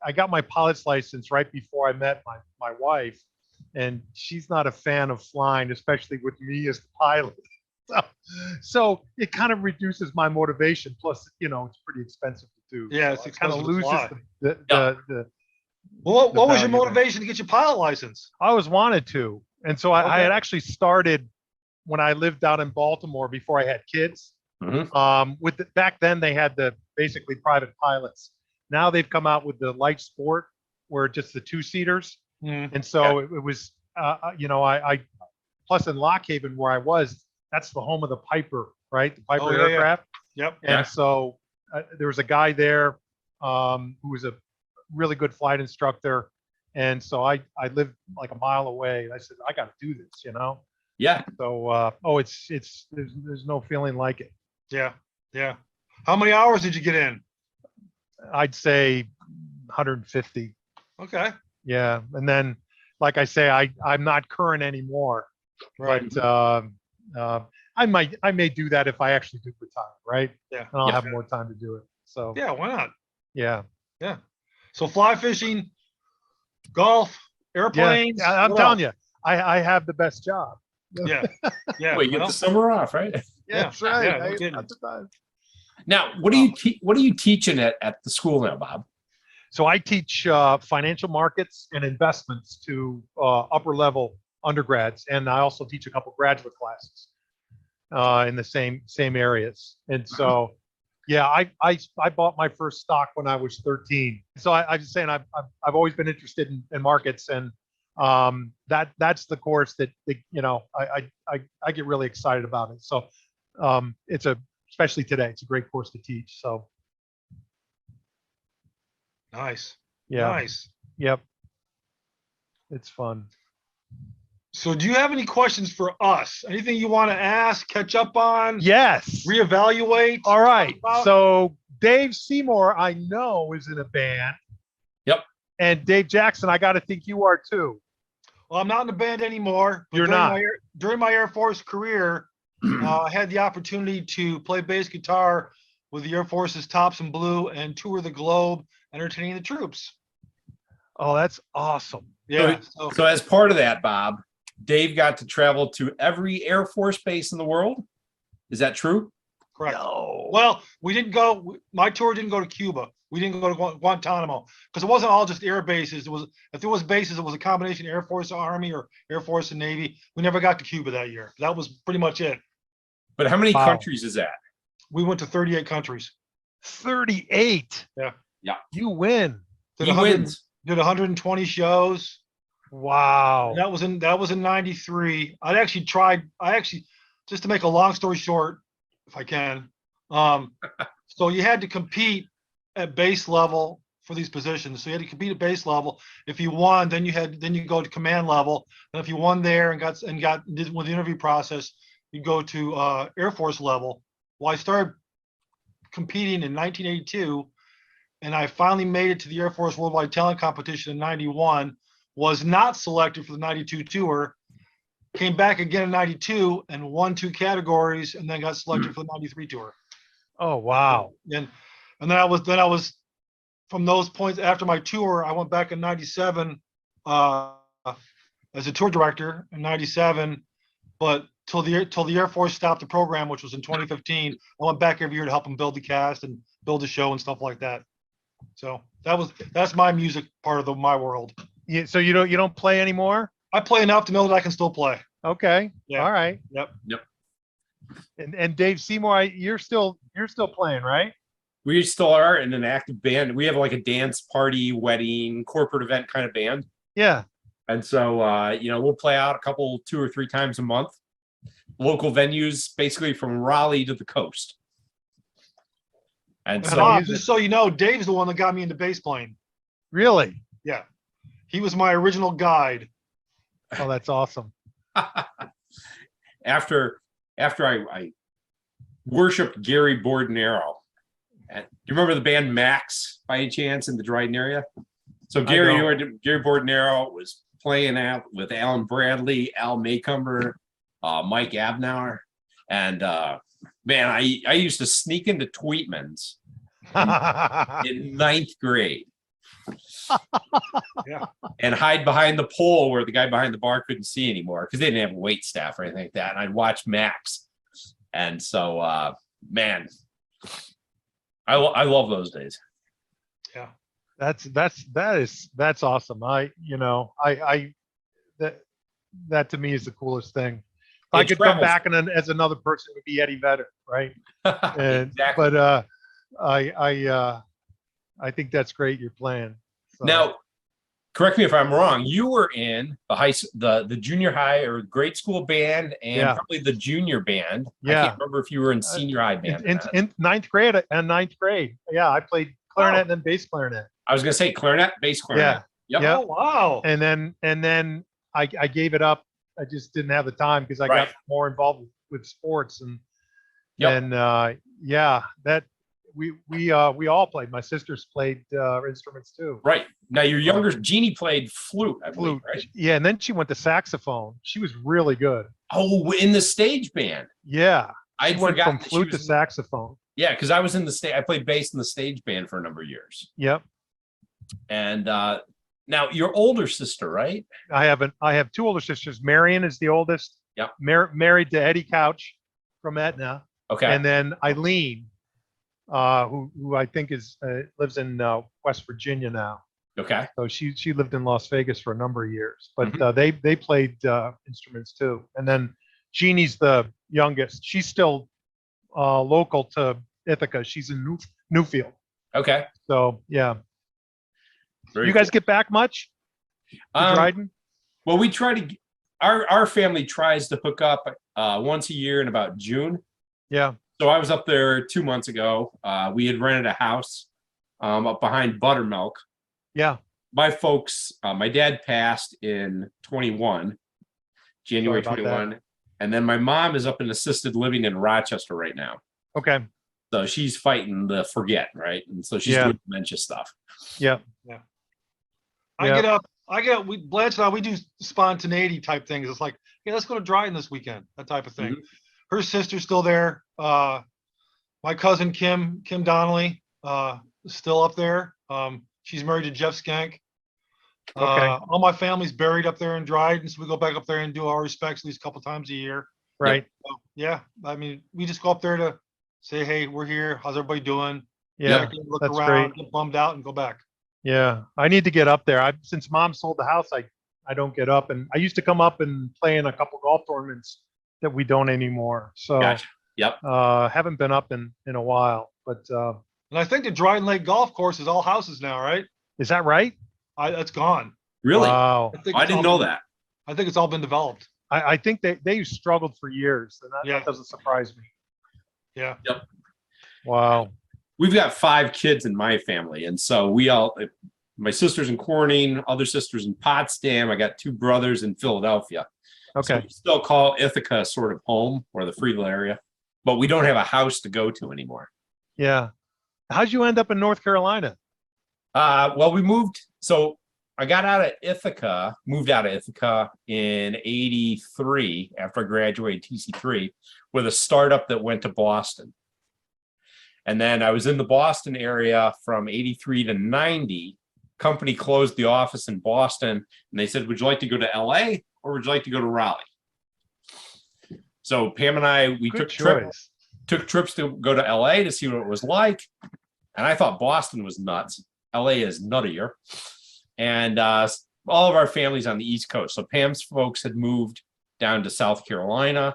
Speaker 6: I got my pilot's license right before I met my wife, and she's not a fan of flying, especially with me as the pilot. So it kind of reduces my motivation. Plus, it's pretty expensive to do.
Speaker 3: Yeah,
Speaker 6: So
Speaker 3: it's
Speaker 6: it kind of
Speaker 3: expensive to
Speaker 6: loses
Speaker 3: fly.
Speaker 6: the
Speaker 3: Well, what was your
Speaker 6: value there.
Speaker 3: motivation to get your pilot license?
Speaker 6: I always wanted to. And so I
Speaker 3: Okay.
Speaker 6: had actually started when I lived out in Baltimore before I had kids.
Speaker 5: Mhm.
Speaker 6: Back then they had the basically private pilots. Now they've come out with the light sport where just the two-seaters.
Speaker 3: Mm.
Speaker 6: And so it was, I plus in Lock Haven where I was, that's the home of the Piper, right? The Piper
Speaker 3: Oh, yeah, yeah.
Speaker 6: aircraft.
Speaker 3: Yep.
Speaker 6: And so there was a guy there who was a really good flight instructor. And so I lived like a mile away. And I said, I got to do this,
Speaker 5: Yeah.
Speaker 6: So, there's no feeling like it.
Speaker 3: Yeah. Yeah. How many hours did you get in?
Speaker 6: I'd say 150.
Speaker 3: Okay.
Speaker 6: Yeah. And then, like I say, I'm not current anymore,
Speaker 3: Right.
Speaker 6: but I may do that if I actually do retire, right?
Speaker 3: Yeah.
Speaker 6: And I'll
Speaker 5: Yeah.
Speaker 6: have more time to do it. So,
Speaker 3: Yeah. Why not?
Speaker 6: yeah.
Speaker 3: So fly fishing, golf, airplanes.
Speaker 6: Yeah, I'm
Speaker 3: what
Speaker 6: telling
Speaker 3: else?
Speaker 6: you, I have the best job.
Speaker 3: Yeah. Yeah.
Speaker 5: Well, you get
Speaker 3: well,
Speaker 5: the summer off, right?
Speaker 3: Yeah,
Speaker 6: That's right.
Speaker 3: yeah, no
Speaker 6: I
Speaker 3: kidding.
Speaker 6: have the time.
Speaker 5: Now, what are you teaching at the school now, Bob?
Speaker 6: So I teach financial markets and investments to upper level undergrads, and I also teach a couple graduate classes in the same areas. And so, yeah, I bought my first stock when I was 13. So I'm just saying I've always been interested in markets, and that's the course that I get really excited about it. So especially today, it's a great course to teach. So
Speaker 3: nice.
Speaker 6: yeah,
Speaker 3: Nice.
Speaker 6: yep, it's fun.
Speaker 3: So do you have any questions for us? Anything you want to ask, catch up on,
Speaker 6: Yes.
Speaker 3: reevaluate?
Speaker 6: All right.
Speaker 3: about?
Speaker 6: So Dave Seymour, I know, is in a band.
Speaker 5: Yep.
Speaker 6: And Dave Jackson, I got to think you are too.
Speaker 3: Well, I'm not in the band anymore. But
Speaker 6: You're not.
Speaker 3: During my Air Force career, I had the opportunity to play bass guitar with the Air Force's Tops in Blue and tour the globe, entertaining the troops.
Speaker 6: Oh, that's awesome.
Speaker 3: Yeah.
Speaker 5: So as part of that, Bob, Dave got to travel to every Air Force base in the world. Is that true?
Speaker 3: Correct.
Speaker 6: No.
Speaker 3: Well, we didn't go. My tour didn't go to Cuba. We didn't go to Guantanamo because it wasn't all just air bases. It was, if there was bases, it was a combination Air Force, Army, or Air Force and Navy. We never got to Cuba that year. That was pretty much it.
Speaker 5: But how many
Speaker 6: Wow.
Speaker 5: countries is that?
Speaker 3: We went to 38 countries.
Speaker 6: 38.
Speaker 3: Yeah.
Speaker 5: Yeah.
Speaker 6: You win.
Speaker 3: Did
Speaker 5: He
Speaker 3: 100
Speaker 5: wins.
Speaker 3: Did 120 shows.
Speaker 6: Wow.
Speaker 3: That was in '93. I actually, just to make a long story short, if I can. So you had to compete at base level for these positions. So you had to compete at base level. If you won, then you go to command level. And if you won there and did with the interview process, you go to Air Force level. Well, I started competing in 1982, and I finally made it to the Air Force Worldwide Talent Competition in '91. Was not selected for the '92 tour. Came back again in '92 and won 2 categories, and then got selected for the '93 tour.
Speaker 6: Oh, wow.
Speaker 3: And then I was from those points after my tour, I went back in '97 and as a tour director in '97, but till the Air Force stopped the program, which was in 2015. I went back every year to help them build the cast and build the show and stuff like that. So that's my music part of my world.
Speaker 6: So you don't play anymore?
Speaker 3: I play enough to know that I can still play.
Speaker 6: Okay.
Speaker 3: Yeah.
Speaker 6: All right.
Speaker 3: Yep.
Speaker 6: And Dave Seymour, you're still playing, right?
Speaker 5: We still are in an active band. We have like a dance party, wedding, corporate event kind of band.
Speaker 6: Yeah.
Speaker 5: And so, we'll play out 2 or 3 times a month. Local venues, basically from Raleigh to the coast. And so,
Speaker 3: just so you know, Dave's the one that got me into bass playing.
Speaker 6: Really?
Speaker 3: Yeah. He was my original guide.
Speaker 6: Oh, that's awesome.
Speaker 5: after I worshiped Gary Bordenero. And do you remember the band Max by any chance in the Dryden area? So Gary Bordenero was playing out with Alan Bradley, Al Maycumber, Mike Abnauer, and man, I used to sneak into Tweetman's in 9th grade.
Speaker 3: Yeah.
Speaker 5: And hide behind the pole where the guy behind the bar couldn't see anymore because they didn't have wait staff or anything like that. And I'd watch Max. And so, man, I love those days.
Speaker 3: Yeah.
Speaker 6: That's awesome. That to me is the coolest thing. If I could come back and as another person, it would be Eddie Vedder, right?
Speaker 5: Exactly.
Speaker 6: But I think that's great. You're playing. So.
Speaker 5: Now, correct me if I'm wrong. You were in the junior high or grade school band and probably the junior band.
Speaker 6: Yeah.
Speaker 5: I can't remember if you were in senior high band.
Speaker 6: In ninth grade. Yeah, I played clarinet and then bass clarinet.
Speaker 5: I was gonna say clarinet, bass clarinet.
Speaker 6: Yeah.
Speaker 5: Yep.
Speaker 6: Yep.
Speaker 3: Oh, wow.
Speaker 6: And then I gave it up. I just didn't have the time because I got more involved with sports and that we all played. My sisters played instruments too.
Speaker 5: Right. Now your younger Jeannie played flute, I believe, right?
Speaker 6: Yeah, and then she went to saxophone. She was really good.
Speaker 5: Oh, in the stage band.
Speaker 6: Yeah.
Speaker 5: I
Speaker 6: went from flute to saxophone.
Speaker 5: Yeah, because I was in the stage. I played bass in the stage band for a number of years.
Speaker 6: Yep.
Speaker 5: And now your older sister, right?
Speaker 6: I have 2 older sisters. Marion is the oldest.
Speaker 5: Yep.
Speaker 6: Married to Eddie Couch from Etna.
Speaker 5: Okay.
Speaker 6: And then Eileen, who I think lives in West Virginia now.
Speaker 5: Okay.
Speaker 6: So she lived in Las Vegas for a number of years, but they played instruments too. And then Jeannie's the youngest. She's still local to Ithaca. She's in Newfield.
Speaker 5: Okay.
Speaker 6: So yeah.
Speaker 5: Very
Speaker 6: you guys get back much? To Dryden?
Speaker 5: Well, we try to. Our family tries to hook up once a year in about June.
Speaker 6: Yeah.
Speaker 5: So I was up there 2 months ago. We had rented a house up behind Buttermilk.
Speaker 6: Yeah.
Speaker 5: My folks, my dad passed in January 21. And then my mom is up in assisted living in Rochester right now.
Speaker 6: Okay.
Speaker 5: So she's fighting the forget, right? And so she's doing dementia stuff.
Speaker 6: Yeah.
Speaker 3: Yeah. I get up, Blanche and I, we do spontaneity type things. It's like, hey, let's go to Dryden this weekend, that type of thing.
Speaker 5: Mm-hmm.
Speaker 3: Her sister's still there. My cousin Kim Donnelly, is still up there. She's married to Jeff Skank. All my family's buried up there in Dryden, so we go back up there and do our respects at least a couple times a year.
Speaker 6: Right.
Speaker 3: So, yeah. I mean, we just go up there to say, hey, we're here. How's everybody doing?
Speaker 6: Yeah.
Speaker 3: Look
Speaker 6: that's
Speaker 3: around,
Speaker 6: great.
Speaker 3: get bummed out, and go back.
Speaker 6: Yeah. I need to get up there. Since Mom sold the house, I don't get up, and I used to come up and play in a couple golf tournaments that we don't anymore. So
Speaker 5: Gotcha. Yep.
Speaker 6: Haven't been up in a while, but
Speaker 3: And I think the Dryden Lake Golf Course is all houses now, right?
Speaker 6: is that right?
Speaker 3: That's gone.
Speaker 5: Really?
Speaker 6: Wow.
Speaker 3: think
Speaker 5: I
Speaker 3: it's
Speaker 5: didn't
Speaker 3: all
Speaker 5: know
Speaker 3: been-
Speaker 5: that.
Speaker 3: I think it's all been developed.
Speaker 6: I think they struggled for years, and
Speaker 3: Yeah.
Speaker 6: that doesn't surprise me.
Speaker 3: Yeah.
Speaker 6: Wow.
Speaker 5: We've got 5 kids in my family. And so my sister's in Corning, other sisters in Potsdam. I got 2 brothers in Philadelphia.
Speaker 6: Okay.
Speaker 5: So we still call Ithaca sort of home, or the Friedel area, but we don't have a house to go to anymore.
Speaker 6: Yeah. How'd you end up in North Carolina?
Speaker 5: Well, we moved. So I moved out of Ithaca in '83 after I graduated TC3 with a startup that went to Boston. And then I was in the Boston area from '83 to '90. company closed the office in Boston, and they said, "Would you like to go to LA or would you like to go to Raleigh?" So Pam and I, we
Speaker 6: Good
Speaker 5: took trips to go to LA to see what it was like, and I thought Boston was nuts. LA is nuttier, and all of our families on the East Coast. So Pam's folks had moved down to South Carolina.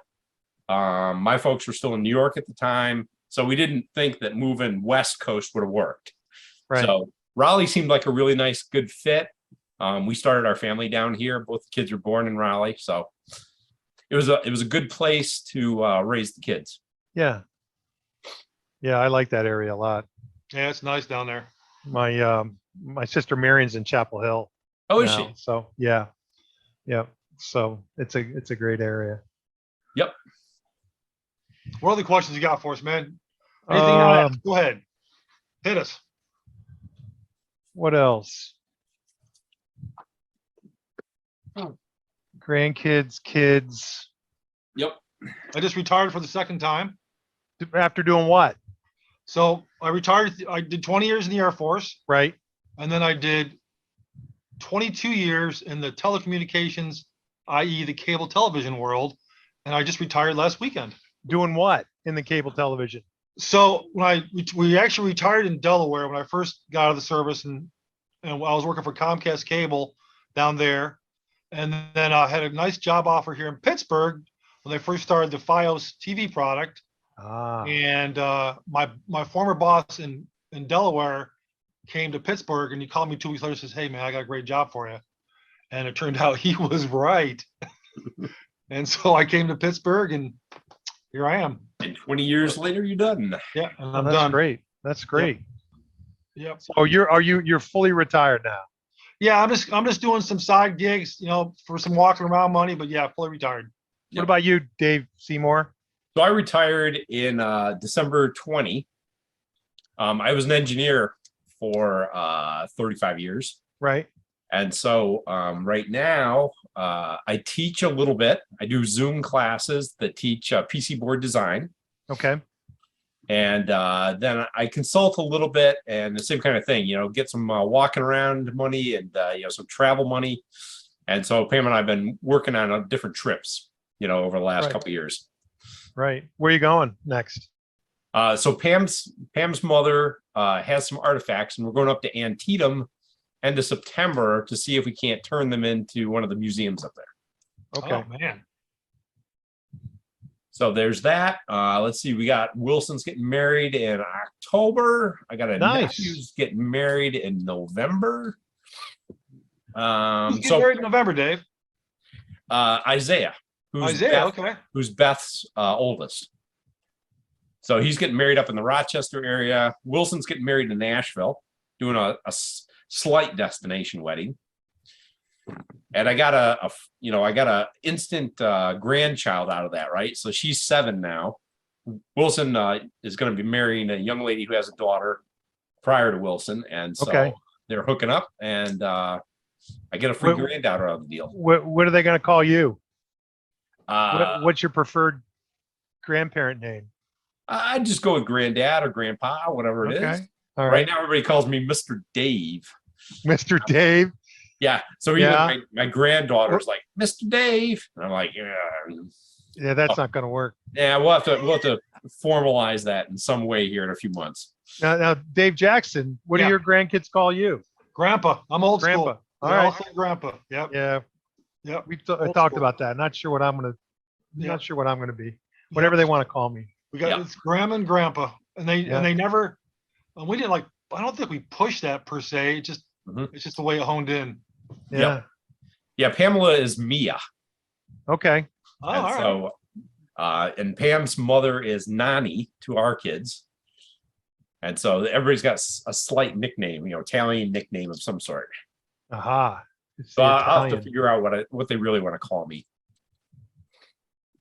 Speaker 5: My folks were still in New York at the time, so we didn't think that moving West Coast would have worked.
Speaker 6: Right.
Speaker 5: So Raleigh seemed like a really nice, good fit. We started our family down here. Both the kids were born in Raleigh, so it was a good place to raise the kids.
Speaker 6: Yeah. Yeah, I like that area a lot.
Speaker 3: Yeah, it's nice down there.
Speaker 6: My sister Marion's in Chapel Hill.
Speaker 5: Oh, is
Speaker 6: now,
Speaker 5: she?
Speaker 6: so yeah. So it's a great area.
Speaker 5: Yep.
Speaker 3: What other questions you got for us, man? Anything you want to ask? Go ahead. Hit us.
Speaker 6: What else? Grandkids, kids.
Speaker 5: Yep.
Speaker 3: I just retired for the second time.
Speaker 6: After doing what?
Speaker 3: So I retired. I did 20 years in the Air Force,
Speaker 6: Right.
Speaker 3: and then I did 22 years in the telecommunications, i.e., the cable television world, and I just retired last weekend.
Speaker 6: Doing what in the cable television?
Speaker 3: So when we actually retired in Delaware when I first got out of the service, and I was working for Comcast Cable down there, and then I had a nice job offer here in Pittsburgh when they first started the FiOS TV product.
Speaker 6: Ah.
Speaker 3: And my former boss in Delaware came to Pittsburgh, and he called me 2 weeks later and says, "Hey man, I got a great job for you." And it turned out he was right. And so I came to Pittsburgh, and here I am.
Speaker 5: And 20 years later, you're done.
Speaker 3: Yeah, and
Speaker 6: Oh,
Speaker 3: I'm
Speaker 6: that's
Speaker 3: done.
Speaker 6: great. That's great.
Speaker 3: Yep.
Speaker 6: So you're fully retired now?
Speaker 3: Yeah, I'm just doing some side gigs, for some walking around money, but yeah, fully retired.
Speaker 6: What about you, Dave Seymour?
Speaker 5: So I retired in December 20. I was an engineer for 35 years.
Speaker 6: Right.
Speaker 5: And so right now, I teach a little bit. I do Zoom classes that teach PC board design.
Speaker 6: Okay.
Speaker 5: And then I consult a little bit, and the same kind of thing, get some walking around money and, some travel money. And so Pam and I have been working on different trips, over the last couple of years.
Speaker 6: Right. Where are you going next?
Speaker 5: So Pam's mother has some artifacts, and we're going up to Antietam end of September to see if we can't turn them into one of the museums up there.
Speaker 6: Okay.
Speaker 3: Oh, man.
Speaker 5: So there's that. Let's see. We got Wilson's getting married in October. I got a
Speaker 6: Nice.
Speaker 5: nephew's getting married in November.
Speaker 3: Who's getting married in November, Dave?
Speaker 5: Isaiah.
Speaker 3: Isaiah, okay.
Speaker 5: Who's Beth's oldest. So he's getting married up in the Rochester area. Wilson's getting married in Nashville, doing a slight destination wedding. And I got a instant grandchild out of that, right? So she's 7 now. Wilson is going to be marrying a young lady who has a daughter prior to Wilson, and so they're hooking up, and I get a free granddaughter out of the deal.
Speaker 6: What are they going to call you?
Speaker 5: What's
Speaker 6: your preferred grandparent name?
Speaker 5: I just go with granddad or grandpa, whatever it is.
Speaker 6: All
Speaker 5: right now, everybody calls me Mr. Dave.
Speaker 6: Mr. Dave.
Speaker 5: Yeah. So even my granddaughter's like, Mr. Dave. And I'm like,
Speaker 6: yeah, that's not going to work.
Speaker 5: Yeah, we'll have to formalize that in some way here in a few months.
Speaker 6: Now, Dave Jackson, what do your grandkids call you?
Speaker 3: Grandpa. I'm old
Speaker 6: Grandpa.
Speaker 3: school.
Speaker 6: All right.
Speaker 3: Grandpa. Yep.
Speaker 6: Yeah.
Speaker 3: Yep.
Speaker 6: We talked about that. Not sure what I'm going to. Not sure what I'm going to be. Whatever they want to call me.
Speaker 3: We got it's grandma and grandpa, and they never. We didn't I don't think we pushed that per se. It's just the way it honed in.
Speaker 6: Yeah.
Speaker 5: Yeah. Pamela is Mia.
Speaker 6: Okay.
Speaker 3: Oh, all right.
Speaker 5: So, and Pam's mother is Nani to our kids. And so everybody's got a slight nickname, Italian nickname of some sort.
Speaker 6: Aha.
Speaker 5: So I'll have to figure out what they really want to call me.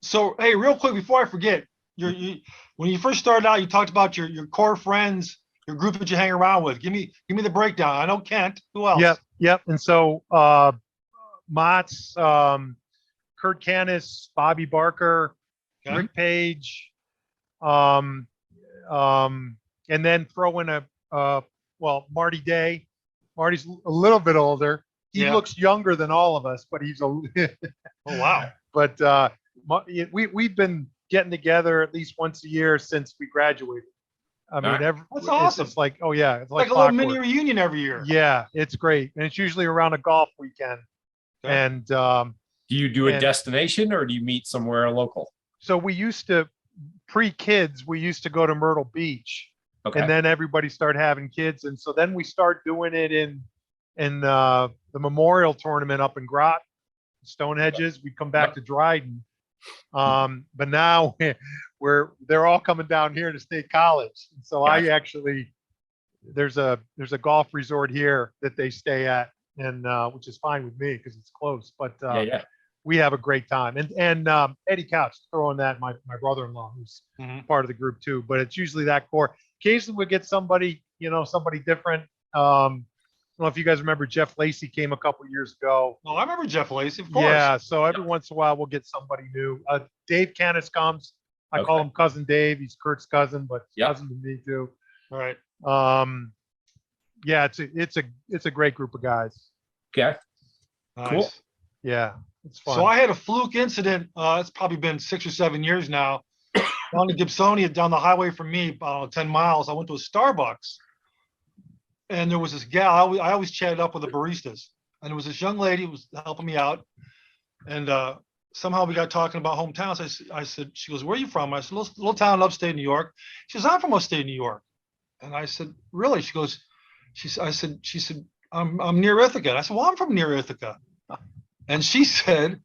Speaker 3: So, hey, real quick before I forget, when you first started out, you talked about your core friends, your group that you hang around with. Give me the breakdown. I know Kent. Who else?
Speaker 6: Yep. And so Mott's, Kurt Canis, Bobby Barker, Rick Page, and then throw in Marty Day. Marty's a little bit older. He
Speaker 3: Yeah.
Speaker 6: looks younger than all of us, but he's a.
Speaker 3: Oh wow.
Speaker 6: But we've been getting together at least once a year since we graduated. I mean,
Speaker 5: Alright.
Speaker 3: That's awesome.
Speaker 6: It's like, oh yeah, it's
Speaker 3: Like
Speaker 6: like
Speaker 3: a little mini
Speaker 6: clockwork.
Speaker 3: reunion every year.
Speaker 6: Yeah, it's great, and it's usually around a golf weekend.
Speaker 3: Okay.
Speaker 6: And
Speaker 5: Do you do a
Speaker 6: And-
Speaker 5: destination or do you meet somewhere local?
Speaker 6: so we used to, pre-kids, we used to go to Myrtle Beach,
Speaker 5: Okay.
Speaker 6: and then everybody started having kids, and so then we start doing it in the memorial tournament up in Groton, Stonehedges. We come back
Speaker 5: Yep.
Speaker 6: to Dryden, but now they're all coming down here to State College. So I
Speaker 5: Gotcha.
Speaker 6: actually, there's a golf resort here that they stay at, and which is fine with me because it's close. But
Speaker 5: yeah.
Speaker 6: we have a great time. And Eddie Couch, throwing that, my brother-in-law, who's
Speaker 3: Mhm.
Speaker 6: part of the group too. But it's usually that core. Occasionally we get somebody, somebody different. I don't know if you guys remember Jeff Lacey came a couple years ago.
Speaker 3: Oh, I remember Jeff Lacey, of course.
Speaker 6: Yeah, so every once in a while we'll get somebody new. Dave Canis comes. I call
Speaker 5: Okay.
Speaker 6: him Cousin Dave. He's Kurt's cousin, but
Speaker 5: Yep.
Speaker 6: cousin to me too.
Speaker 3: All right.
Speaker 6: Yeah, it's a great group of guys.
Speaker 5: Okay.
Speaker 3: Nice.
Speaker 5: Cool.
Speaker 6: Yeah, it's fun.
Speaker 3: So I had a fluke incident. It's probably been 6 or 7 years now. Down to Gibsonia, down the highway from me, about 10 miles. I went to a Starbucks, and there was this gal. I always chatted up with the baristas, and there was this young lady who was helping me out, and somehow we got talking about hometowns. I said, she goes, "Where are you from?" I said, "Little town in upstate New York." She goes, "I'm from upstate New York," and I said, "Really?" She goes, she said, I'm near Ithaca. And I said, "Well, I'm from near Ithaca," and she said,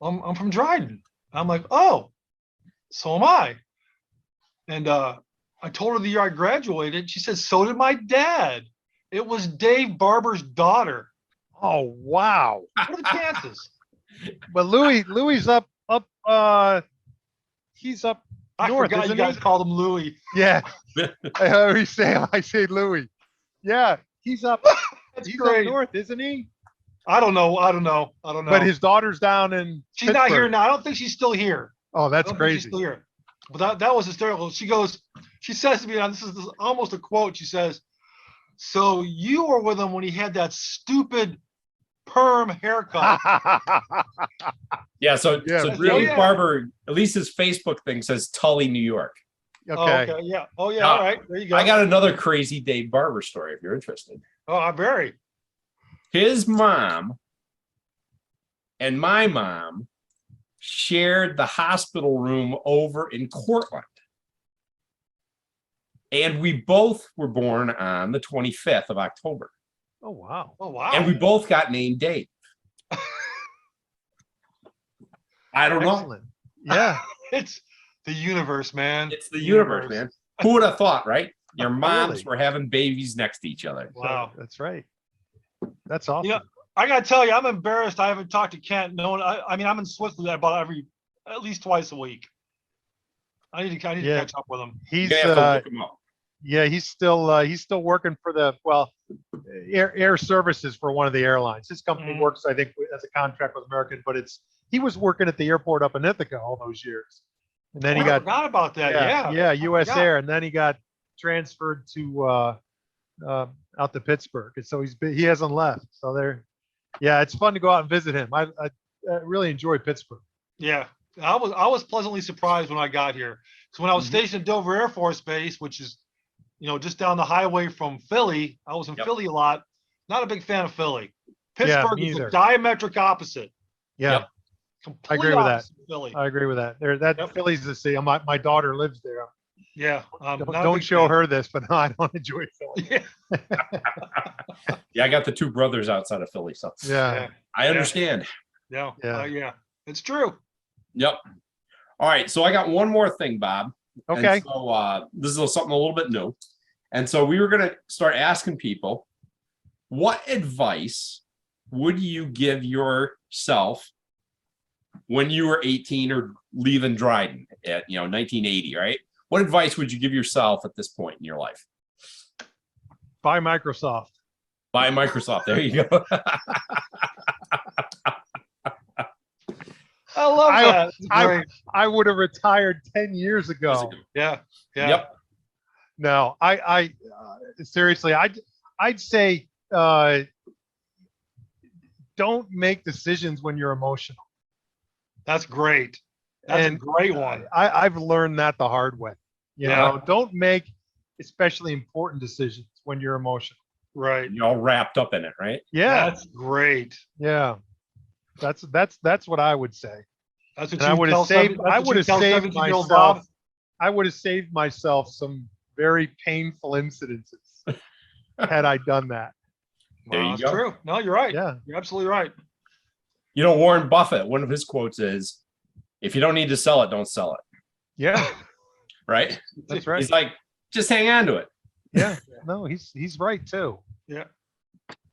Speaker 3: I'm from Dryden." I'm like, "Oh, so am I." And I told her the year I graduated. She said, "So did my dad." It was Dave Barber's daughter.
Speaker 6: Oh wow!
Speaker 3: What are the chances?
Speaker 6: But Louis up. He's up
Speaker 3: I
Speaker 6: north,
Speaker 3: forgot you
Speaker 6: isn't
Speaker 3: guys
Speaker 6: he?
Speaker 3: called him Louis.
Speaker 6: Yeah, I say Louis. Yeah, he's up.
Speaker 3: That's
Speaker 6: He's
Speaker 3: great.
Speaker 6: up north, isn't he?
Speaker 3: I don't know.
Speaker 6: But his daughter's down in.
Speaker 3: She's not here
Speaker 6: Pittsburgh.
Speaker 3: now. I don't think she's still here.
Speaker 6: Oh,
Speaker 3: I
Speaker 6: that's
Speaker 3: don't think she's
Speaker 6: crazy.
Speaker 3: still here. But that was hysterical. She says to me, and this is almost a quote. She says, "So you were with him when he had that stupid perm haircut."
Speaker 5: Yeah. So
Speaker 6: Yeah,
Speaker 5: Dave
Speaker 3: really? Yeah.
Speaker 5: Barber, at least his Facebook thing says Tully, New York.
Speaker 6: Okay.
Speaker 3: Oh, okay. Yeah. Oh, yeah.
Speaker 5: Now,
Speaker 3: All right. There you go.
Speaker 5: I got another crazy Dave Barber story if you're interested.
Speaker 3: Oh, I'm very.
Speaker 5: His mom and my mom shared the hospital room over in Cortland. And we both were born on the 25th of October.
Speaker 6: Oh wow.
Speaker 3: Oh, wow.
Speaker 5: And we both got named Dave. I don't know.
Speaker 6: Excellent. Yeah.
Speaker 3: It's the universe, man.
Speaker 5: It's the universe, man. Who would have thought, right? Your moms
Speaker 6: Really?
Speaker 5: were having babies next to each other.
Speaker 3: Wow.
Speaker 6: That's right. That's awesome.
Speaker 3: Yeah. I gotta tell you, I'm embarrassed. I haven't talked to Kent. No one. I mean, I'm in Switzerland about at least twice a week. I need to
Speaker 6: Yeah.
Speaker 3: catch up with him.
Speaker 6: He's
Speaker 5: You're gonna have to look him up.
Speaker 6: yeah, he's still working for the air services for one of the airlines. His company
Speaker 3: Mhm.
Speaker 6: works, I think, as a contract with American, but he was working at the airport up in Ithaca all those years, and then he
Speaker 3: I
Speaker 6: got
Speaker 3: forgot about that. Yeah.
Speaker 6: U.S.
Speaker 3: forgot.
Speaker 6: Air, and then he got transferred to out to Pittsburgh, and so he hasn't left. So it's fun to go out and visit him. I really enjoy Pittsburgh.
Speaker 3: Yeah. I was pleasantly surprised when I got here. So when I was stationed at Dover Air Force Base, which is, just down the highway from Philly, I was in
Speaker 5: Yep.
Speaker 3: Philly a lot. Not a big fan of Philly.
Speaker 6: Yeah,
Speaker 3: Pittsburgh
Speaker 6: me
Speaker 3: is the
Speaker 6: either.
Speaker 3: diametric opposite.
Speaker 6: Yeah,
Speaker 5: Yep.
Speaker 3: Complete
Speaker 6: agree with that.
Speaker 3: opposite of Philly.
Speaker 6: I agree with that.
Speaker 3: Yep.
Speaker 6: Philly's the city. My daughter lives there.
Speaker 3: Yeah.
Speaker 6: Don't show her this, but no, I don't enjoy Philly.
Speaker 3: Yeah.
Speaker 5: Yeah, I got the two brothers outside of Philly, so
Speaker 6: Yeah.
Speaker 5: I understand.
Speaker 3: Yeah.
Speaker 6: Yeah.
Speaker 3: Yeah. It's true.
Speaker 5: Yep. All right, so I got one more thing, Bob. And
Speaker 6: Okay.
Speaker 5: so this is something a little bit new. And so we were going to start asking people, what advice would you give yourself when you were 18 or leaving Dryden at 1980, right? What advice would you give yourself at this point in your life?
Speaker 6: Buy Microsoft.
Speaker 5: Buy Microsoft. There you go.
Speaker 3: I love that. It's great.
Speaker 6: I would have retired 10 years ago.
Speaker 3: Yeah. Yeah.
Speaker 5: Yep.
Speaker 6: No, I seriously, I'd say don't make decisions when you're emotional.
Speaker 3: That's great. That's
Speaker 6: And
Speaker 3: a great one.
Speaker 6: I've learned that the hard way. You
Speaker 3: Yeah.
Speaker 6: know, don't make especially important decisions when you're emotional.
Speaker 3: Right.
Speaker 5: You're all wrapped up in it, right?
Speaker 6: Yeah,
Speaker 3: That's great.
Speaker 6: yeah. That's what I would say.
Speaker 3: That's what
Speaker 6: And I
Speaker 3: you
Speaker 6: would
Speaker 3: tell
Speaker 6: have saved.
Speaker 3: that's
Speaker 6: I
Speaker 3: what
Speaker 6: would
Speaker 3: you
Speaker 6: have
Speaker 3: tell
Speaker 6: saved
Speaker 3: 17-year-old Bob?
Speaker 6: myself. I would have saved myself some very painful incidences had I done that.
Speaker 5: There you
Speaker 3: That's
Speaker 5: go.
Speaker 3: true. No, you're right.
Speaker 6: Yeah,
Speaker 3: You're absolutely right.
Speaker 5: You know, Warren Buffett, one of his quotes is, if you don't need to sell it, don't sell it.
Speaker 6: yeah.
Speaker 5: Right?
Speaker 6: That's right.
Speaker 5: He's like, just hang on to it.
Speaker 6: Yeah. No, he's right too.
Speaker 3: Yeah.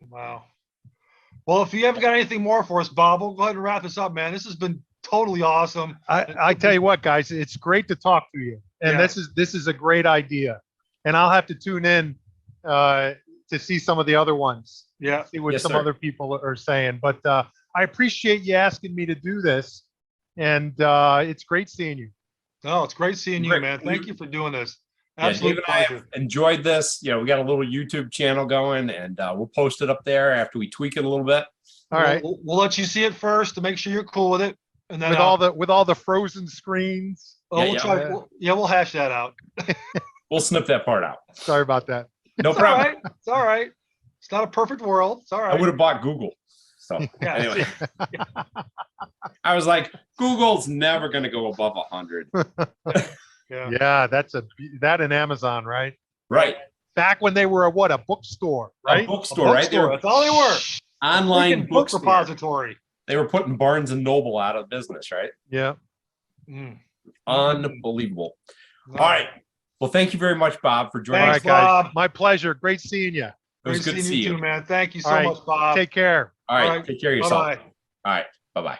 Speaker 3: Wow. Well, if you haven't got anything more for us, Bob, we'll go ahead and wrap this up, man. This has been totally awesome.
Speaker 6: I tell you what, guys, it's great to talk to you, and
Speaker 3: Yeah.
Speaker 6: this is a great idea, and I'll have to tune in to see some of the other ones,
Speaker 3: Yeah.
Speaker 6: see what
Speaker 5: Yes,
Speaker 6: some
Speaker 5: sir.
Speaker 6: other people are saying. But I appreciate you asking me to do this, and it's great seeing you.
Speaker 3: No, it's great seeing you,
Speaker 5: Great.
Speaker 3: man. Thank you for doing this.
Speaker 5: Yeah,
Speaker 3: Absolute
Speaker 5: Dave and I
Speaker 3: pleasure.
Speaker 5: have enjoyed this. You know, we got a little YouTube channel going, and we'll post it up there after we tweak it a little bit.
Speaker 6: All right,
Speaker 3: We'll let you see it first to make sure you're cool with it. And then
Speaker 6: with all the frozen screens.
Speaker 3: we'll
Speaker 5: Yeah,
Speaker 3: try.
Speaker 6: yeah.
Speaker 3: We'll hash that out.
Speaker 5: We'll snip that part out.
Speaker 6: Sorry about that.
Speaker 5: No
Speaker 3: It's all
Speaker 5: problem.
Speaker 3: right. It's all right. It's not a perfect world. It's all
Speaker 5: I
Speaker 3: right.
Speaker 5: would have bought Google. So
Speaker 3: Yeah.
Speaker 5: anyway, I was like, Google's never going to go above 100.
Speaker 3: Yeah.
Speaker 6: Yeah, that in Amazon, right?
Speaker 5: Right.
Speaker 6: Back when they were a bookstore,
Speaker 5: A
Speaker 6: right?
Speaker 5: bookstore, right? They
Speaker 3: Bookstore.
Speaker 5: were
Speaker 3: That's all they were.
Speaker 5: online
Speaker 3: Freaking book
Speaker 5: bookstore.
Speaker 3: repository.
Speaker 5: They were putting Barnes and Noble out of business, right?
Speaker 6: Yeah.
Speaker 3: Mm.
Speaker 5: Unbelievable.
Speaker 3: No.
Speaker 5: All right. Well, thank you very much, Bob, for joining
Speaker 6: All
Speaker 3: Thanks,
Speaker 5: us.
Speaker 6: right, guys.
Speaker 3: Bob.
Speaker 6: My pleasure. Great seeing you.
Speaker 5: It was
Speaker 3: Great
Speaker 5: good to
Speaker 3: seeing
Speaker 5: see you.
Speaker 3: too, man. Thank you so
Speaker 6: All right.
Speaker 3: much, Bob.
Speaker 6: Take care.
Speaker 5: All right.
Speaker 3: All right.
Speaker 5: Take care of yourself.
Speaker 3: Bye-bye.
Speaker 5: All right. Bye-bye.